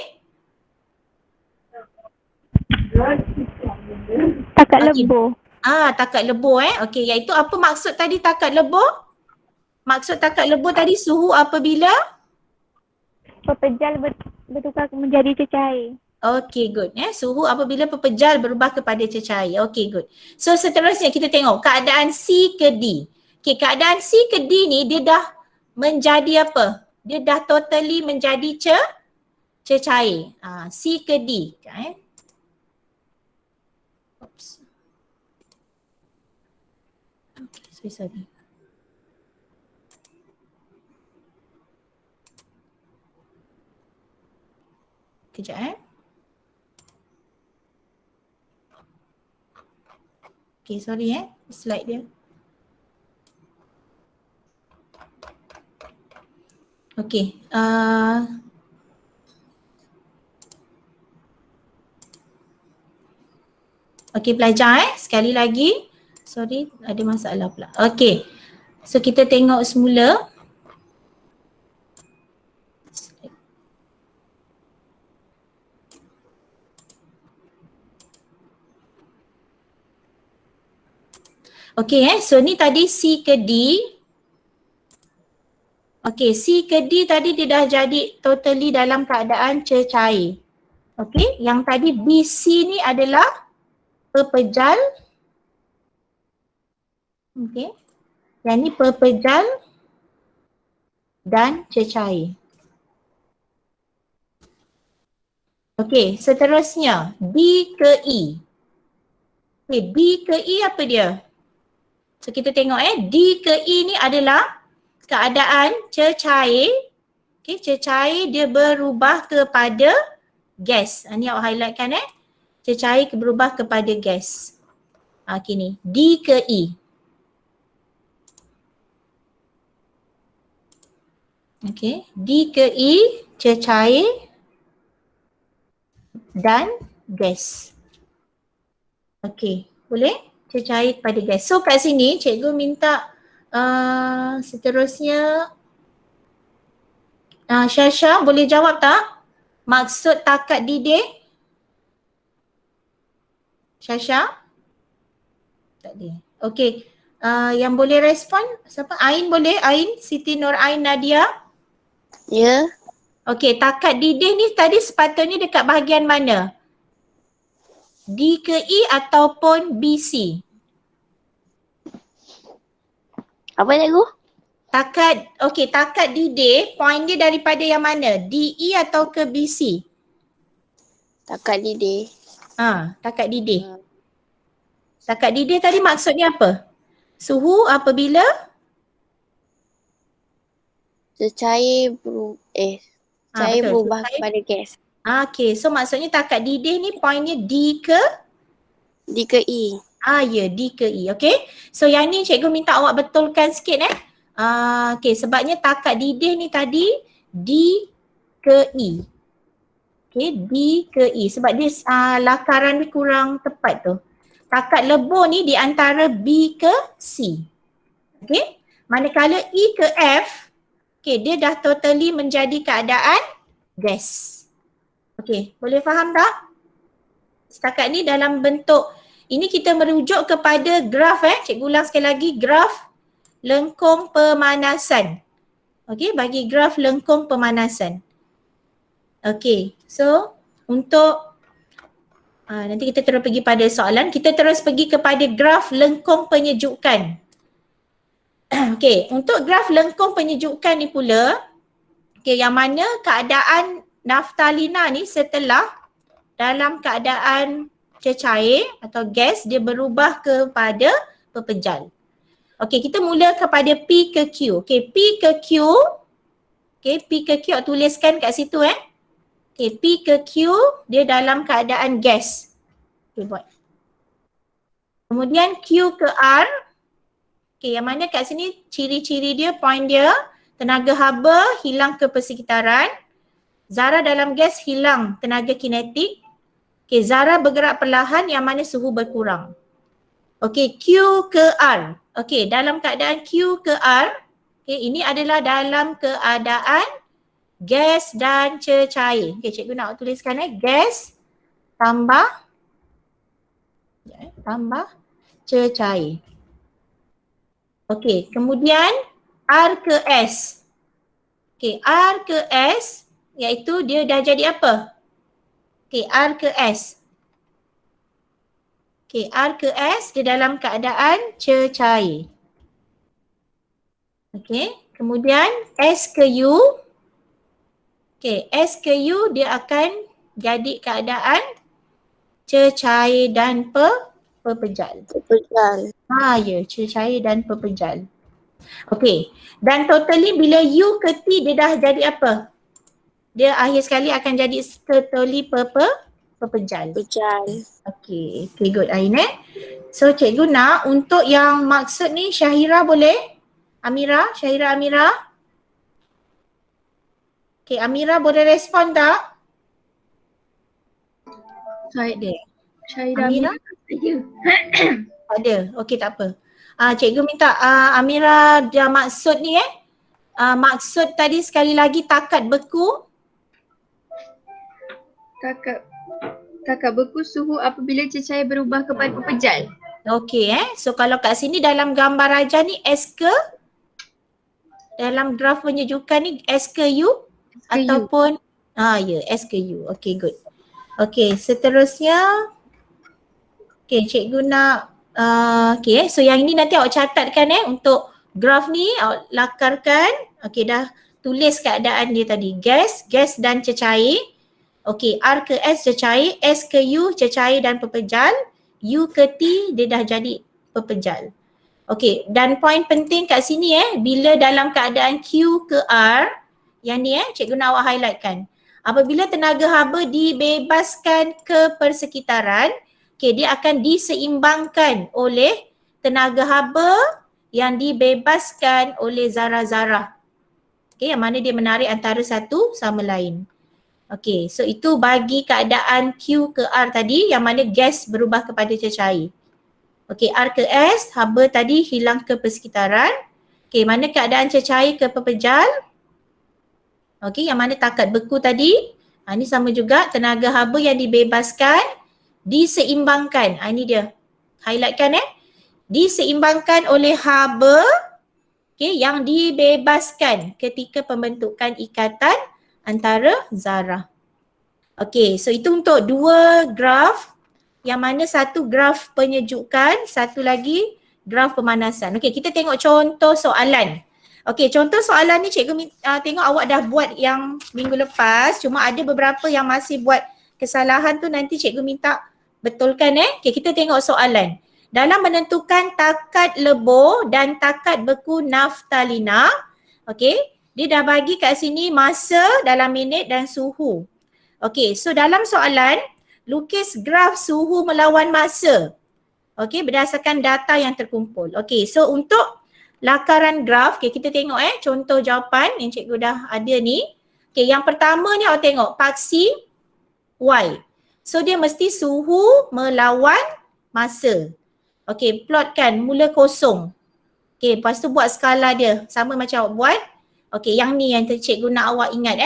Takat lebur. Takat lebur Okay, iaitu apa maksud tadi takat lebur? Maksud takat lebur tadi suhu apabila? Pepejal bertukar menjadi cecair. Okay, good. Suhu apabila pepejal berubah kepada cecair. Okay, good. So seterusnya kita tengok keadaan C ke D. Okay, keadaan C ke D ni dia dah menjadi apa? Dia dah totally menjadi cecair. C ke D. Oops. Okay, sorry. Kejap Okay, sorry slide dia. Okay. Okay, pelajar sekali lagi. Sorry, ada masalah pula. Okay. So kita tengok semula. Okay, so ni tadi C ke D. Okay, C ke D tadi dia dah jadi totally dalam keadaan cecair. Okay, yang tadi BC ni adalah pepejal. Okay, yang ni pepejal dan cecair. Okay, seterusnya D ke E. Okay, D ke E apa dia? So kita tengok D ke E ni adalah keadaan cecair. Okay, cecair dia berubah kepada gas. Ni awak highlightkan cecair berubah kepada gas. Okay ni, D ke E. Okay, D ke E, cecair dan gas. Okay, boleh? Cecair pada gas. So kat sini cikgu minta seterusnya Syasha boleh jawab tak? Maksud takat didih? Syasha? Tak ada. Okay. Yang boleh respon siapa? Ain boleh? Ain? Siti Nur Ain Nadia? Ya. Okay, takat didih ni tadi sepatutnya dekat bahagian mana? D ke E ataupun BC? Apa cikgu? Takat didih, point dia daripada yang mana? DE atau ke BC? Takat didih. Takat didih. Takat didih tadi maksudnya apa? Suhu apabila? Cecair Betul. berubah Cecair. kepada gas. Okay, so maksudnya takat didih ni pointnya D ke? D ke E. Ya, D ke E. Okay. So yang ni cikgu minta awak betulkan sikit okay, sebabnya takat didih ni tadi D ke E. Okay, D ke E. Sebab dia lakaran dia kurang tepat tu. Takat lebur ni di antara B ke C. Okay. Manakala E ke F, okay, dia dah totally menjadi keadaan gas. Okay, boleh faham tak? Setakat ni dalam bentuk, ini kita merujuk kepada graf cikgu ulang sekali lagi, graf lengkung pemanasan. Okay, bagi graf lengkung pemanasan. Okay, so untuk nanti kita terus pergi pada soalan, kita terus pergi kepada graf lengkung penyejukan. Okay, untuk graf lengkung penyejukan ni pula, okay, yang mana keadaan naftalina ni setelah dalam keadaan cecair atau gas dia berubah kepada pepejal. Okey, kita mula kepada P ke Q. Okey, P ke Q. Okey, P ke Q tuliskan kat situ Okey, P ke Q dia dalam keadaan gas. Okey, buat. Kemudian Q ke R. Okey, yang mana kat sini ciri-ciri dia, point dia, tenaga haba hilang ke persekitaran. Zarah dalam gas hilang tenaga kinetik. Okay, zarah bergerak perlahan yang mana suhu berkurang. Okay, Q ke R. Okay, dalam keadaan Q ke R, okay, ini adalah dalam keadaan gas dan cecair. Okay, cikgu nak tuliskan gas tambah cecair. Okay, kemudian R ke S. Okay, R ke S iaitu dia dah jadi apa? Okay, R ke S. Okay, R ke S dia dalam keadaan cecair. Okay, kemudian S ke U. Okay, S ke U dia akan jadi keadaan cecair dan pepejal. Pepejal. Ya, cecair dan pepejal. Okay, dan totally bila U ke T dia dah jadi apa? Dia akhir sekali akan jadi totally pepejal. Pepejal. Okay, good Ain So cikgu nak untuk yang maksud ni Syahira boleh? Syahira Amira. Okay, Amira boleh respon tak? Syahira Amira? Amira. Ada, okay tak apa. Cikgu minta Amira dia maksud ni maksud tadi sekali lagi takat beku. Takat beku suhu apabila cecair berubah kepada pepejal. Okay so kalau kat sini dalam gambar rajah ni S ke? Dalam graf penyejukan ni S ke U? Ataupun S ke U. Okay, good. Okay, seterusnya cikgu nak so yang ini nanti awak catatkan untuk graf ni awak lakarkan. Okay, dah tulis keadaan dia tadi. Gas dan cecair. Okay, R ke S cecair, S ke U cecair dan pepejal, U ke T dia dah jadi pepejal. Okay, dan poin penting kat sini bila dalam keadaan Q ke R, yang ni cikgu nak awak highlightkan. Apabila tenaga haba dibebaskan ke persekitaran, dia akan diseimbangkan oleh tenaga haba yang dibebaskan oleh zarah-zarah. Yang mana dia menarik antara satu sama lain. Okay, so itu bagi keadaan Q ke R tadi yang mana gas berubah kepada cecair. Okay, R ke S, haba tadi hilang ke persekitaran. Okay, mana keadaan cecair ke pepejal. Okay, yang mana takat beku tadi. Ini sama juga tenaga haba yang dibebaskan, diseimbangkan. Ini dia, highlightkan diseimbangkan oleh haba yang dibebaskan ketika pembentukan ikatan antara zarah. Okay, so itu untuk dua graf. Yang mana satu graf penyejukan, satu lagi graf pemanasan. Okey, kita tengok contoh soalan. Okey, contoh soalan ni cikgu tengok awak dah buat yang minggu lepas. Cuma ada beberapa yang masih buat kesalahan tu nanti cikgu minta betulkan Okey, kita tengok soalan. Dalam menentukan takat lebur dan takat beku naftalina, okey, dia dah bagi kat sini masa dalam minit dan suhu. Okey, so dalam soalan lukis graf suhu melawan masa. Okey, berdasarkan data yang terkumpul. Okey, so untuk lakaran graf, kita tengok contoh jawapan yang cikgu dah ada ni. Okey, yang pertama ni awak tengok paksi Y. So dia mesti suhu melawan masa. Okey, plotkan mula kosong. Okey, lepas tu buat skala dia sama macam awak buat. Okey, yang ni yang cikgu nak awak ingat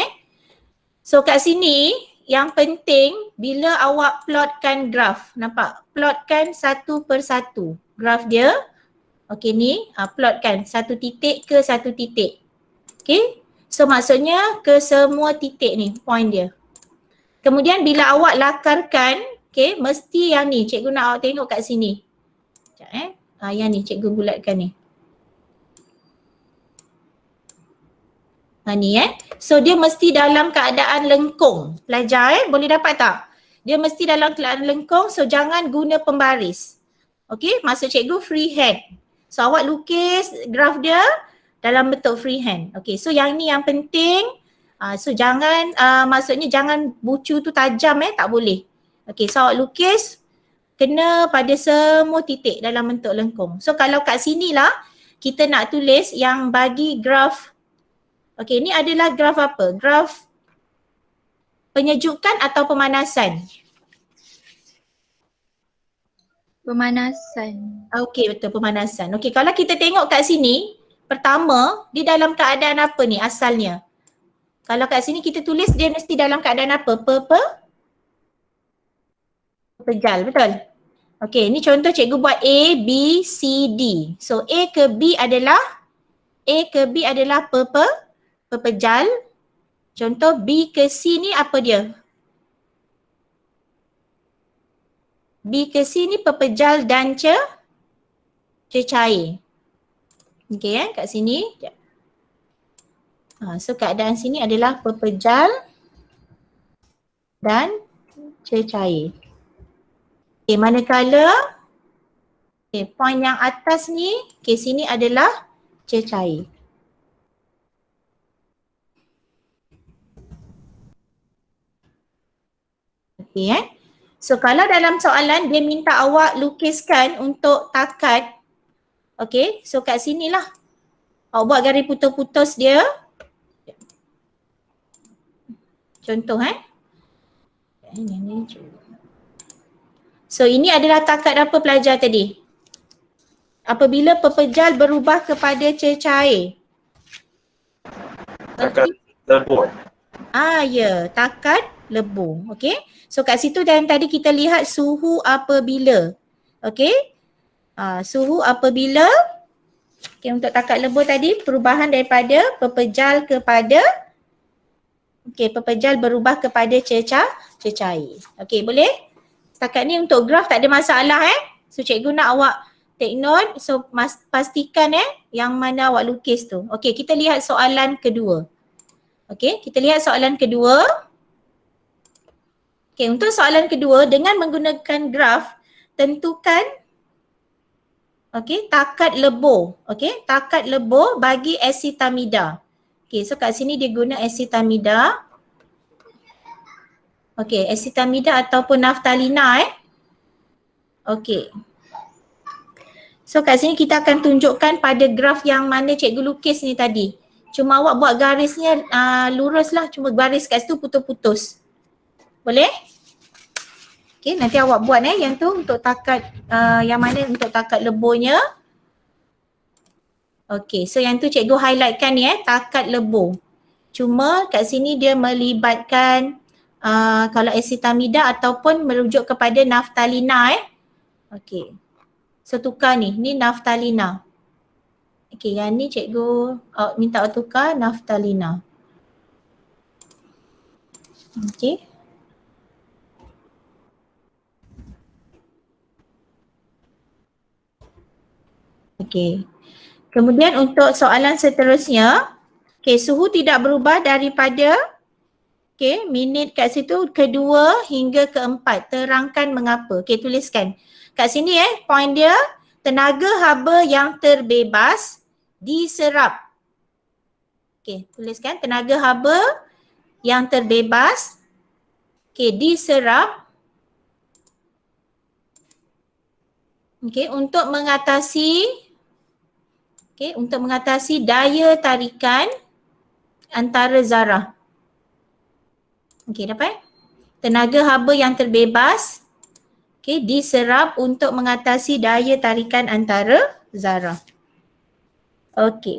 So kat sini yang penting bila awak plotkan graf, nampak? Plotkan satu per satu graf dia. Okey ni, plotkan satu titik ke satu titik. Okey, so maksudnya ke semua titik ni, point dia. Kemudian bila awak lakarkan, mesti yang ni, cikgu nak awak tengok kat sini. Sekejap yang ni cikgu bulatkan ni. Ni so dia mesti dalam keadaan lengkung. Pelajar boleh dapat tak? Dia mesti dalam keadaan lengkung, so jangan guna pembaris. Okey, maksud cikgu freehand. So awak lukis graf dia dalam bentuk freehand. Okey, so yang ni yang penting. So jangan, maksudnya jangan bucu tu tajam tak boleh. Okey, so awak lukis kena pada semua titik dalam bentuk lengkung. So kalau kat sini lah kita nak tulis yang bagi graf. Okey, ni adalah graf apa? Graf penyejukan atau pemanasan? Pemanasan. Okey, betul, pemanasan. Okey, kalau kita tengok kat sini, pertama, dia dalam keadaan apa ni asalnya? Kalau kat sini kita tulis dia mesti dalam keadaan apa? Pepejal, betul? Okey, ni contoh cikgu buat A, B, C, D. So A ke B adalah pepejal. Contoh B ke C ni apa dia? B ke C ni pepejal dan cecair. Okey kat sini. So keadaan sini adalah pepejal dan cecair. Okey, manakala point yang atas ni, sini adalah cecair. Okey So kalau dalam soalan dia minta awak lukiskan untuk takat. Okey, so kat sinilah. Awak buat garis putus-putus dia. Contoh So ini adalah takat apa pelajar tadi? Apabila pepejal berubah kepada cecair. Takat lebur. Ya, takat lebur. Okey. So kat situ dan tadi kita lihat suhu apabila. Okey. Suhu apabila untuk takat lebur tadi perubahan daripada pepejal kepada pepejal berubah kepada cecair. Okey, boleh? Setakat ni untuk graf tak ada masalah So cikgu nak awak take note. So pastikan yang mana awak lukis tu. Okey, kita lihat soalan kedua. Okey, kita lihat soalan kedua. Okey, untuk soalan kedua dengan menggunakan graf tentukan takat lebur. Takat lebur bagi asitamida. So kat sini dia guna asitamida. Asitamida ataupun naftalina So kat sini kita akan tunjukkan pada graf yang mana cikgu lukis ni tadi. Cuma awak buat garisnya lurus lah, cuma garis kat situ putus-putus. Boleh? Nanti awak buat yang tu untuk takat yang mana untuk takat leburnya. So yang tu cikgu highlightkan ni takat lebur. Cuma kat sini dia melibatkan kalau asitamida ataupun merujuk kepada naftalina So tukar ni naftalina. Yang ni cikgu minta tukar naftalina. Kemudian untuk soalan seterusnya, suhu tidak berubah daripada minit kat situ kedua hingga keempat. Terangkan mengapa. Tuliskan. Kat sini point dia tenaga haba yang terbebas diserap. Tuliskan tenaga haba yang terbebas diserap untuk mengatasi daya tarikan antara zarah. Dapat? Tenaga haba yang terbebas diserap untuk mengatasi daya tarikan antara zarah.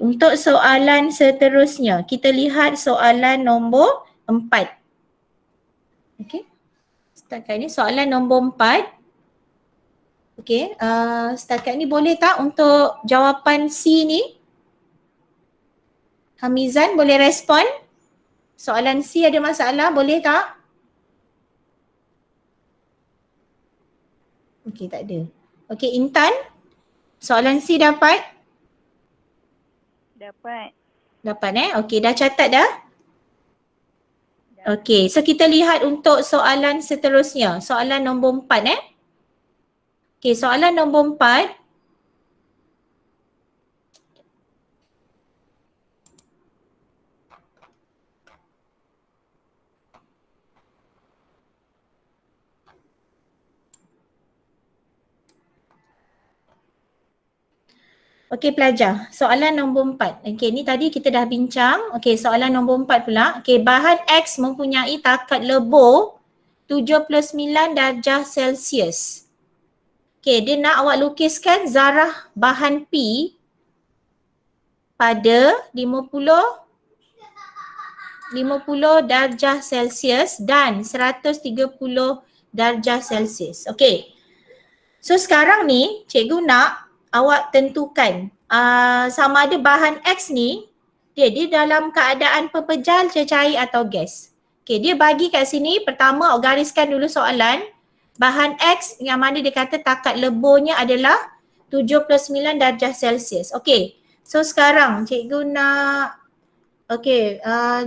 Untuk soalan seterusnya, kita lihat soalan nombor 4. Setakat ni soalan nombor 4. Setakat ni boleh tak untuk jawapan C ni? Hamizan boleh respon? Soalan C ada masalah, boleh tak? Tak ada. Intan, soalan C dapat? Dapat. Dapat dah catat dah? So kita lihat untuk soalan seterusnya. Soalan nombor 4 soalan nombor 4. Pelajar, soalan nombor 4. Ni tadi kita dah bincang. Soalan nombor 4 pula. Bahan X mempunyai takat lebur 79 darjah Celsius. Dia nak awak lukiskan zarah bahan P pada 50 darjah Celsius dan 130 darjah Celsius. So sekarang ni cikgu nak awak tentukan sama ada bahan X ni dia dalam keadaan pepejal, cecair atau gas. Dia bagi kat sini, pertama awak gariskan dulu soalan. bahan X yang mana dia kata takat leburnya adalah 79 darjah Celsius. Okey. So sekarang cikgu nak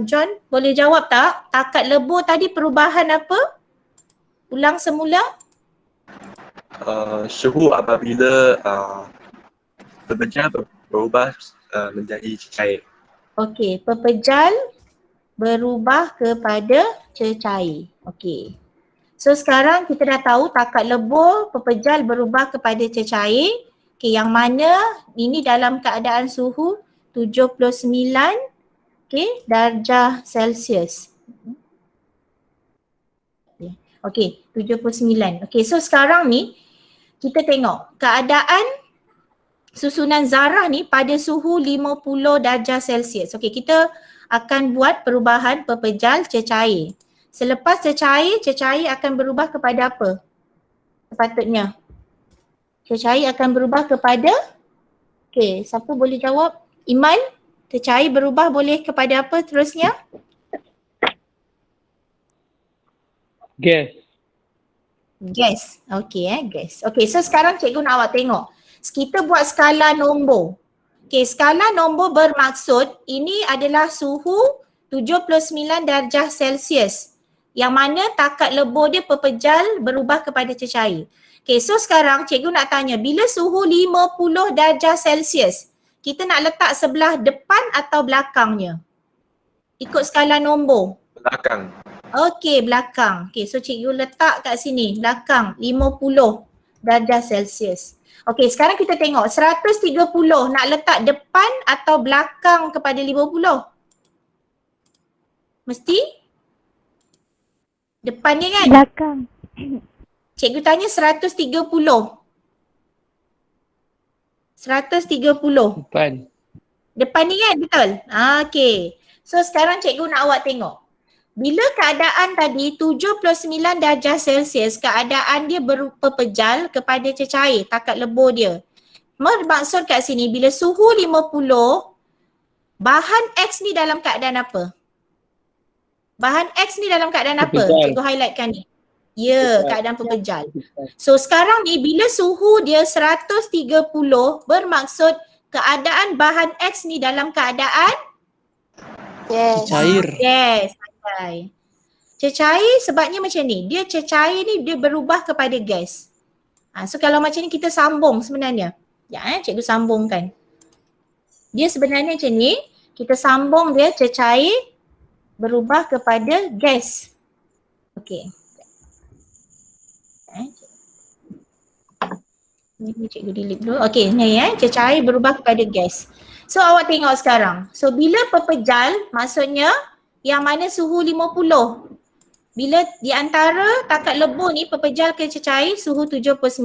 John boleh jawab tak? Takat lebur tadi perubahan apa? Ulang semula. Suhu apabila pepejal berubah menjadi cecair. Okey, pepejal berubah kepada cecair. Okey. So sekarang kita dah tahu takat lebur, pepejal berubah kepada cecair. Okey, yang mana ini dalam keadaan suhu 79 darjah Celsius. Okey, 79. Okey, so sekarang ni kita tengok keadaan susunan zarah ni pada suhu 50 darjah Celsius. Okey, kita akan buat perubahan pepejal cecair. Selepas cecair akan berubah kepada apa? Sepatutnya. Cecair akan berubah kepada, okey, siapa boleh jawab? Iman, cecair berubah boleh kepada apa terusnya? Gas. Gas. Okey gas. Okey, so sekarang cikgu nak awak tengok. Kita buat skala nombor. Okey, skala nombor bermaksud ini adalah suhu 79 darjah Celsius. Yang mana takat lebur dia pepejal berubah kepada cecair. Okey, so sekarang cikgu nak tanya, bila suhu 50 darjah Celsius, kita nak letak sebelah depan atau belakangnya? Ikut skala nombor. Belakang. Okey, belakang. Okey, so cikgu letak kat sini, belakang 50 darjah Celsius. Okey, sekarang kita tengok 130 nak letak depan atau belakang kepada 50? Mesti? Depan ni kan? Belakang. Cikgu tanya 130. 130. Depan. Depan ni kan? Betul? Okey. So sekarang cikgu nak awak tengok. Bila keadaan tadi 79 darjah Celsius, keadaan dia berpepejal kepada cecair, takat lebur dia. Bermaksud kat sini bila suhu 50, bahan X ni dalam keadaan apa? Bahan X ni dalam keadaan apa? Pepejal. Cikgu highlightkan ni. Ya, keadaan pepejal. So sekarang ni bila suhu dia 130, bermaksud keadaan bahan X ni dalam keadaan Cair. yes. Cecair sebabnya macam ni. Dia cecair ni dia berubah kepada gas. So kalau macam ni kita sambung sebenarnya. Cikgu sambungkan. Dia sebenarnya macam ni. Kita sambung dia cecair berubah kepada gas. Okey. Ni cikgu delete dulu. Okey, ni cecair berubah kepada gas. So awak tengok sekarang. So bila pepejal maksudnya yang mana suhu 50. Bila di antara takat lebur ni pepejal ke cecair suhu 79.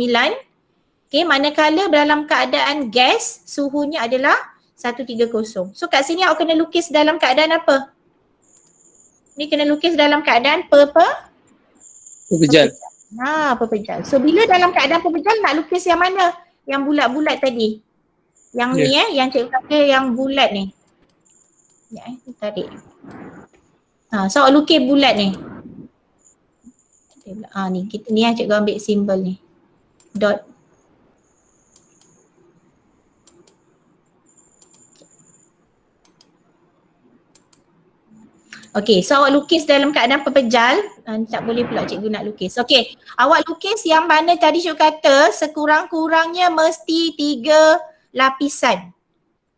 Okey, manakala dalam keadaan gas suhunya adalah 130. So kat sini awak kena lukis dalam keadaan apa? Ni kena lukis dalam keadaan Pepejal. Pepejal. So bila dalam keadaan pepejal nak lukis yang mana? Yang bulat-bulat tadi. Yang ni yang cikgu kata yang bulat ni. Tarik. So awak lukis bulat ni. Ni kita ni yang cikgu ambil simbol ni. Dot. Okey, so awak lukis dalam keadaan pepejal. Tak boleh pula cikgu nak lukis. Okey, awak lukis yang mana tadi cikgu kata sekurang-kurangnya mesti 3 lapisan.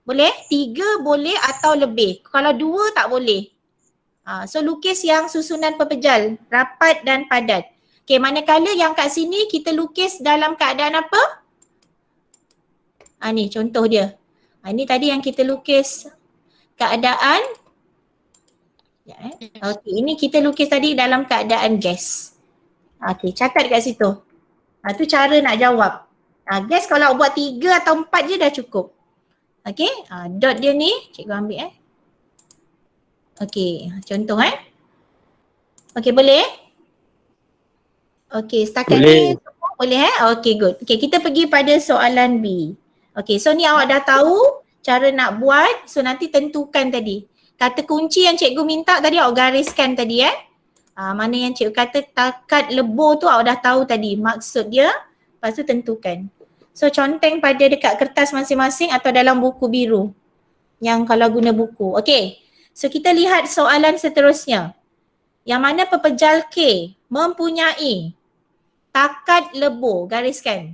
Boleh? 3 boleh atau lebih. Kalau 2 tak boleh. So lukis yang susunan pepejal, rapat dan padat. Okey, manakala yang kat sini kita lukis dalam keadaan apa? Ni contoh dia. Ini tadi yang kita lukis keadaan. Okey, ini kita lukis tadi dalam keadaan gas. Okey, catat kat situ. Tu cara nak jawab. Gas kalau buat 3 atau 4 je dah cukup. Okey, dot dia ni cikgu ambil Okey, contoh Okey, boleh? Okey, setakat ni semua boleh Okey, good. Okey, kita pergi pada soalan B. Okey, so ni awak dah tahu cara nak buat. So nanti tentukan tadi. Kata kunci yang cikgu minta tadi awak gariskan tadi Mana yang cikgu kata takat lebur tu awak dah tahu tadi maksud dia, lepas tu tentukan. So conteng pada dekat kertas masing-masing atau dalam buku biru yang kalau guna buku. Okay, so kita lihat soalan seterusnya. Yang mana pepejal K mempunyai takat lebur, gariskan.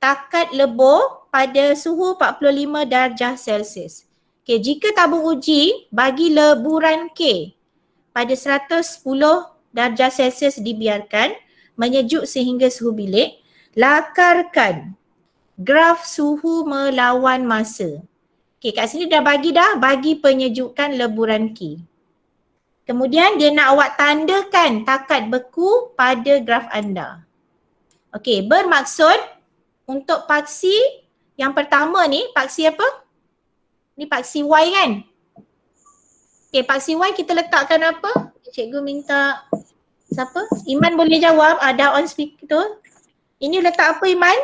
Takat lebur pada suhu 45 darjah Celsius. Okay, jika tabung uji bagi leburan K pada 110 darjah Celsius dibiarkan menyejuk sehingga suhu bilik, lakarkan graf suhu melawan masa. Okay, kat sini dah bagi penyejukan leburan K. Kemudian dia nak awak tandakan takat beku pada graf anda. Okay, bermaksud untuk paksi yang pertama ni, paksi apa? Ni paksi Y kan? Okay, paksi Y kita letakkan apa? Cikgu minta siapa? Iman boleh jawab, ada on speaker tu. Ini letak apa Iman?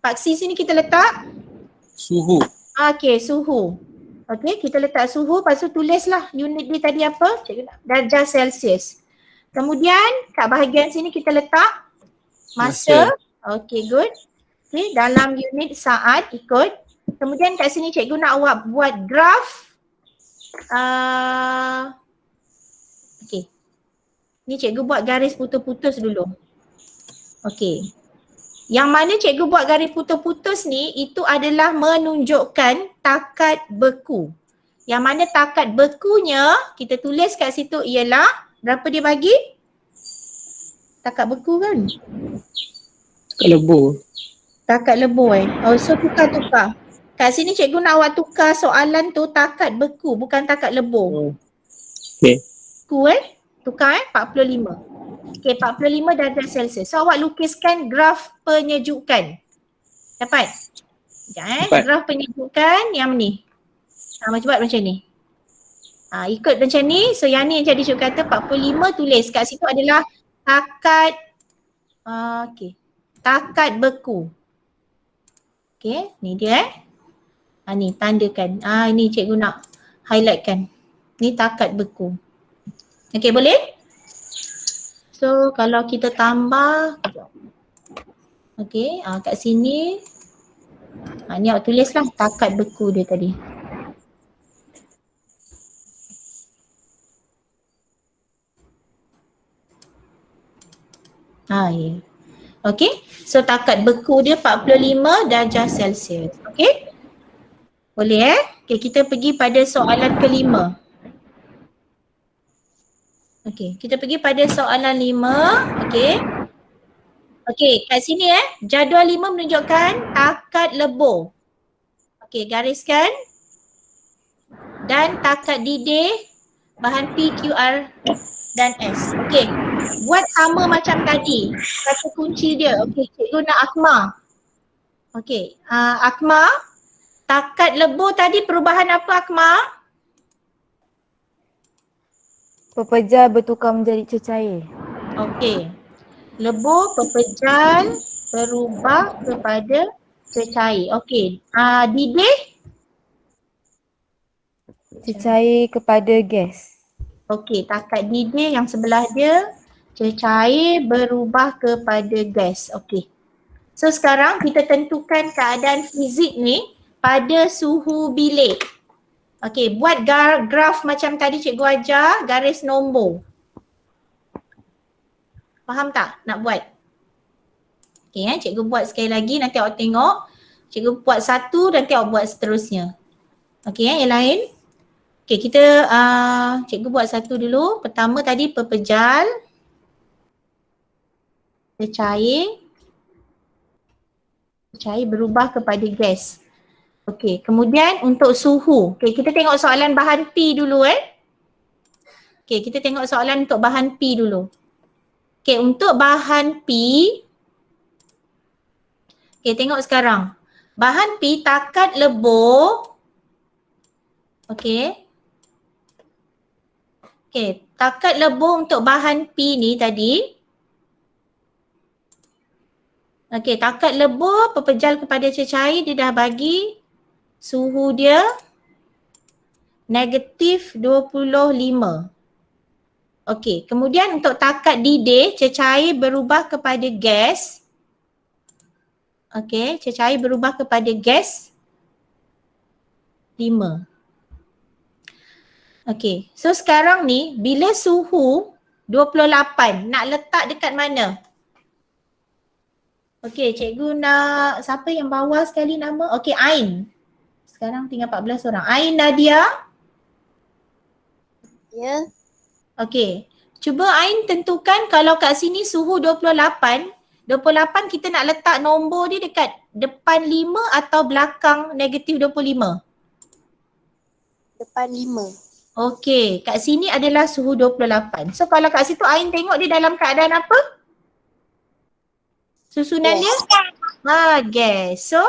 Paksi sini kita letak? Suhu. Okay, suhu. Okay, kita letak suhu, lepas tu tulislah unit dia tadi apa? Cikgu nak darjah Celsius. Kemudian kat bahagian sini kita letak masa. Okay, good. Okay, dalam unit saat ikut. Kemudian kat sini cikgu nak awak buat graf. Okay. Ni cikgu buat garis putus-putus dulu. Okay. Yang mana cikgu buat garis putus-putus ni itu adalah menunjukkan takat beku. Yang mana takat bekunya kita tulis kat situ ialah berapa dia bagi? Takat beku kan? Takat lebur. Takat lebur Oh, so tukar-tukar. Kat sini cikgu nak awak tukar soalan tu takat beku bukan takat lebur. Okay. Beku tukar 45. Okay, 45 darjah Celsius. So awak lukiskan graf penyejukan. Dapat? Sekejap Dapat. Graf penyejukan yang ni. Macam buat macam ni. Ikut macam ni. So yang ni yang jadi cikgu kata 45 tulis. Kat situ adalah takat takat beku. Okay, ni dia ni tandakan. Ini cikgu nak highlightkan. Ni takat beku. Okay, boleh? So kalau kita tambah, okay, kat sini, ni awak tulislah takat beku dia tadi. Ya. Okay, so takat beku dia 45 darjah Celsius. Okay, boleh Okay, kita pergi pada soalan kelima. Okay, kita pergi pada soalan 5. Okay. Okay, kat sini jadual 5 menunjukkan takat lebur. Okay, gariskan. Dan takat didih bahan P, Q, R dan S. Okay, buat sama macam tadi. Kata kunci dia. Okay, cikgu nak Akma. Okay, Akma. Takat lebur tadi perubahan apa Akma? Pepejal bertukar menjadi cecair. Okey. Lebur pepejal berubah kepada cecair. Okey. Didih? Cecair kepada gas. Okey. Takat didih yang sebelah dia cecair berubah kepada gas. Okey. So sekarang kita tentukan keadaan fizik ni pada suhu bilik. Okey, buat graf macam tadi cikgu ajar, garis nombor. Faham tak nak buat? Okey, cikgu buat sekali lagi, nanti awak tengok. Cikgu buat satu, nanti awak buat seterusnya. Okey, yang lain. Okey, kita cikgu buat satu dulu. Pertama tadi pepejal. Cecair berubah kepada gas. Okey, kemudian untuk suhu. Okey, kita tengok soalan bahan P dulu Okey, kita tengok soalan untuk bahan P dulu. Okey, untuk bahan P. Okey, tengok sekarang. Bahan P takat lebur. Okey. Okey, takat lebur untuk bahan P ni tadi. Okey, takat lebur pepejal kepada cecair dia dah bagi suhu dia negatif 25. Okey, kemudian untuk takat didih, cecair berubah kepada gas. Okey, cecair berubah kepada gas 5. Okey, so sekarang ni bila suhu 28 nak letak dekat mana? Okey, cikgu nak siapa yang bawah sekali nama? Okey, Ain. Sekarang tinggal 14 orang. Ain, Nadia. Ya. Okey, cuba Ain tentukan kalau kat sini suhu 28 kita nak letak nombor dia dekat depan 5 atau belakang negatif 25? Depan 5. Okey, kat sini adalah suhu 28. So kalau kat situ Ain tengok dia dalam keadaan apa? Susunan dia? Gas. So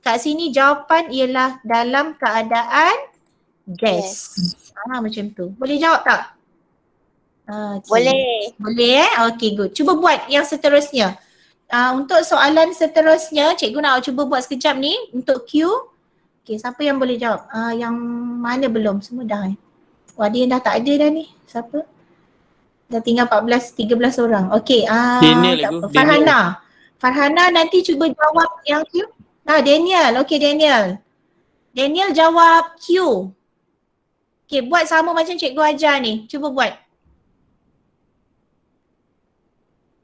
kat sini jawapan ialah dalam keadaan gas. Macam tu. Boleh jawab tak? Okay. Boleh Okey, good. Cuba buat yang seterusnya. Untuk soalan seterusnya, cikgu nak cuba buat sekejap ni untuk Q. Okey, siapa yang boleh jawab? Yang mana belum? Semua dah Wah, dia dah tak ada dah ni. Siapa? Dah tinggal 13 orang. Okey, Farhana. Farhana nanti cuba jawab yang Q. Daniel. Okey, Daniel. Daniel jawab Q. Okey, buat sama macam cikgu ajar ni. Cuba buat.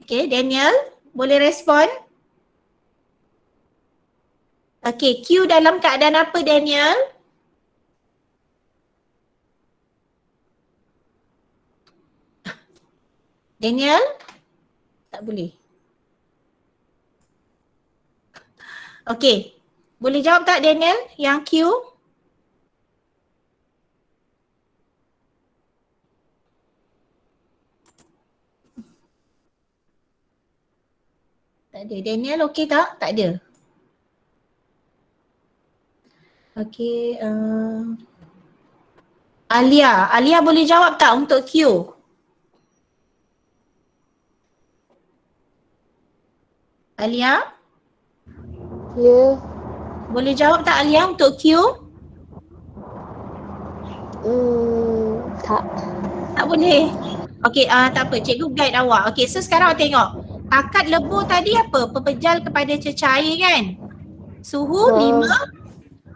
Okey, Daniel, boleh respon? Okey, Q dalam keadaan apa, Daniel? Daniel? Tak boleh. Okey, boleh jawab tak Daniel yang Q? Tak ada. Daniel okey tak? Tak ada. Okey. Alia. Alia boleh jawab tak untuk Q? Alia? Ya. Boleh jawab tak Alia untuk Q? Tak. Tak boleh. Okey, tak apa. Cikgu guide awak. Okey, so sekarang awak tengok. Takat lebur tadi apa? Pepejal kepada cecair kan? Suhu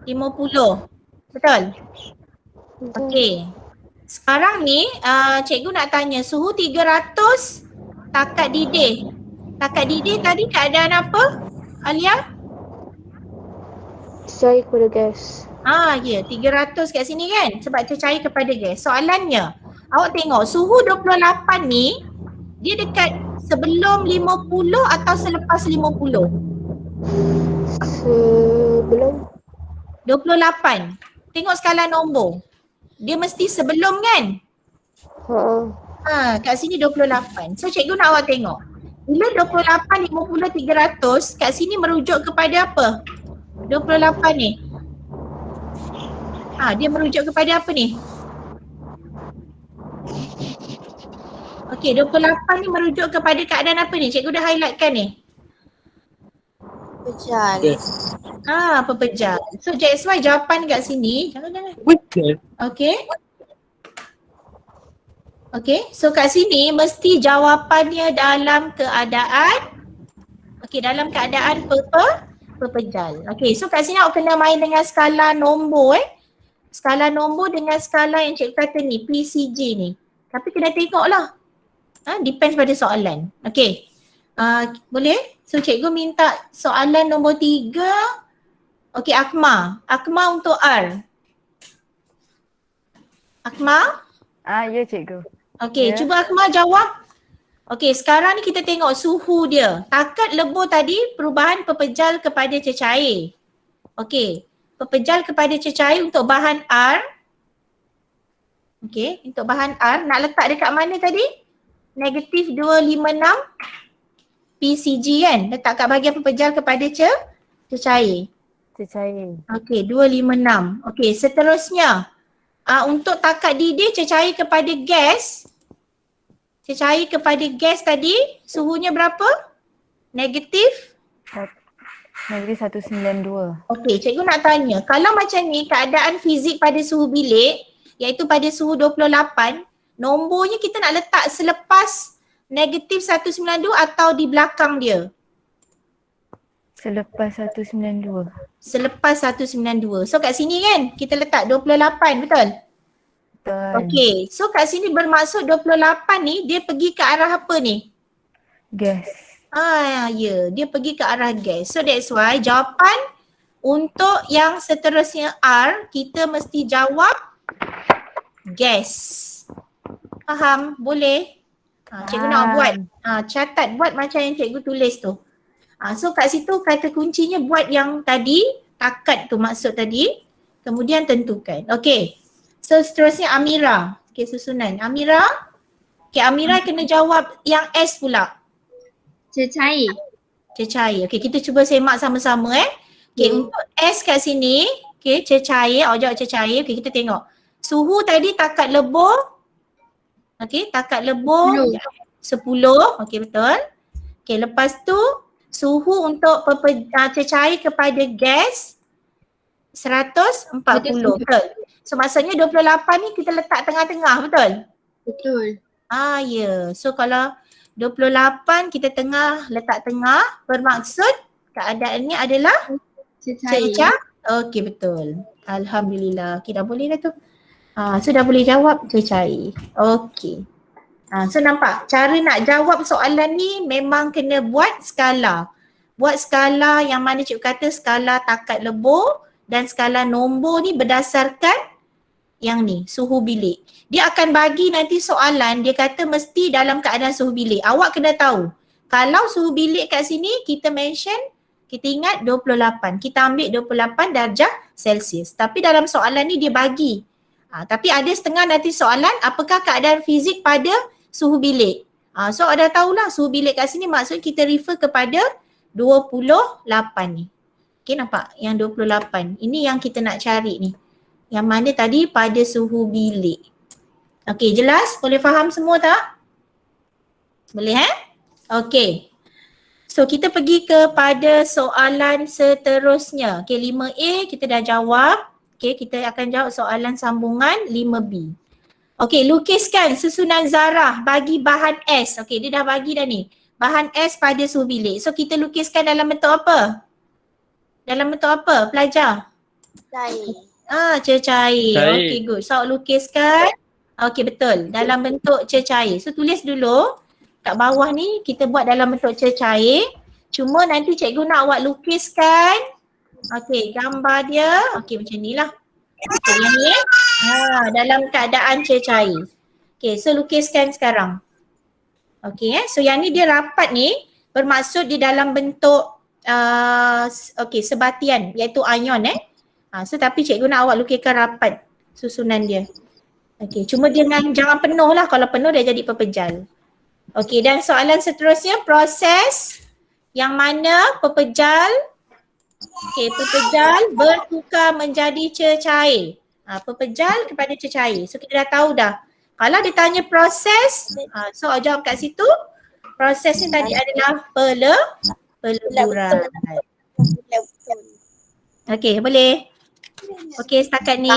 50. Betul? Okey. Sekarang ni cikgu nak tanya suhu 300 takat didih. Takat didih tadi keadaan apa? Alia? Cecair kepada gas. Ya, 300 kat sini kan? Sebab cecair kepada gas. Soalannya, awak tengok suhu 28 ni dia dekat sebelum 50 atau selepas 50? Sebelum. 28. Tengok skala nombor. Dia mesti sebelum kan? Kat sini 28. So cikgu nak awak tengok. Bila 28, 50, 300 kat sini merujuk kepada apa? 28 ni. Dia merujuk kepada apa ni? Okey, 28 ni merujuk kepada keadaan apa ni? Cikgu dah highlightkan ni. Pepejal. Pepejal. So that's why jawapan kat sini. Jangan. Okey. Okey, so kat sini mesti jawapannya dalam keadaan dalam keadaan pepejal. Okey, so kat sini awak kena main dengan skala nombor Skala nombor dengan skala yang cikgu kata ni, PCG ni. Tapi kena tengoklah. Depends pada soalan. Okey. Boleh? So cikgu minta soalan nombor 3. Okey, Akma. Akma untuk R. Akma? Ya cikgu. Okey, cuba Akma jawab. Okey, sekarang ni kita tengok suhu dia. Takat lebur tadi perubahan pepejal kepada cecair. Okey, pepejal kepada cecair untuk bahan R. Okey, untuk bahan R nak letak dekat mana tadi? Negatif 256 PCG kan? Letak kat bahagian pepejal kepada cecair. Cecair. Okey, 256. Okey, seterusnya. Untuk takat didih cecair kepada gas. Cecair kepada gas tadi suhunya berapa? Negatif? Negatif 192. Okey, cikgu nak tanya. Kalau macam ni keadaan fizik pada suhu bilik, iaitu pada suhu 28, nombornya kita nak letak selepas negatif 192 atau di belakang dia? Selepas 192. Selepas 192. So kat sini kan kita letak 28, betul? Betul. Okey, so kat sini bermaksud 28 ni dia pergi ke arah apa ni? Gas. Ya, dia pergi ke arah gas. So that's why jawapan untuk yang seterusnya R, kita mesti jawab gas. Faham? Boleh? Cikgu nak buat. Catat, buat macam yang cikgu tulis tu. So kat situ kata kuncinya buat yang tadi, takat tu maksud tadi. Kemudian tentukan. Okey. So seterusnya Amira. Okey, susunan. Amira. Okey, Amira kena jawab yang S pula. Cecair. Cecair. Okey, kita cuba semak sama-sama Okey, untuk S kat sini, okey, cecair, awak jawab cecair. Okey, kita tengok. Suhu tadi takat lebur. Okey, takat lebur 10. Okey, betul. Okey, lepas tu suhu untuk cecair kepada gas 140. Betul. So maksudnya 28 ni kita letak tengah-tengah, betul? Betul. Ya. So kalau 28 kita letak tengah, bermaksud keadaannya adalah cecair. Okey, betul. Alhamdulillah. Okey, dah boleh dah tu. So dah boleh jawab cecair. Okey. So nampak cara nak jawab soalan ni memang kena buat skala. Buat skala yang mana cikgu kata skala takat lebur dan skala nombor ni berdasarkan yang ni, suhu bilik. Dia akan bagi nanti soalan, dia kata mesti dalam keadaan suhu bilik. Awak kena tahu, kalau suhu bilik kat sini kita mention, kita ingat 28. Kita ambil 28 darjah Celsius. Tapi dalam soalan ni dia bagi. Tapi ada setengah nanti soalan, apakah keadaan fizik pada suhu bilik. So dah tahulah suhu bilik kat sini maksud kita refer kepada 28 ni. Okay, nampak yang 28. Ini yang kita nak cari ni. Yang mana tadi pada suhu bilik. Okay, jelas? Boleh faham semua tak? Boleh Okay. So kita pergi kepada soalan seterusnya. Okay, 5A kita dah jawab. Okay, kita akan jawab soalan sambungan 5B. Okay, lukiskan susunan zarah bagi bahan S. Okay, dia dah bagi dah ni. Bahan S pada suhu bilik. So kita lukiskan dalam bentuk apa? Dalam bentuk apa pelajar? Cecair. Okay, good. So lukiskan. Okay, betul. Dalam bentuk cecair. So tulis dulu. Kat bawah ni kita buat dalam bentuk cecair. Cuma nanti cikgu nak awak lukiskan. Okay, gambar dia. Okay, macam ni lah. Okay, yang ni dalam keadaan cecair. Okay, so lukiskan sekarang. Okay, so yang ni dia rapat ni bermaksud di dalam bentuk sebatian iaitu ion so tapi cikgu nak awak lukiskan rapat susunan dia. Okay, cuma jangan penuh lah, kalau penuh dia jadi pepejal. Okay, dan soalan seterusnya proses yang mana pepejal bertukar menjadi cecair. Pepejal kepada cecair. So kita dah tahu dah. Kalau dia tanya proses, so jawab kat situ. Prosesnya tadi adalah peleburan. Okay, boleh? Okay, setakat ni.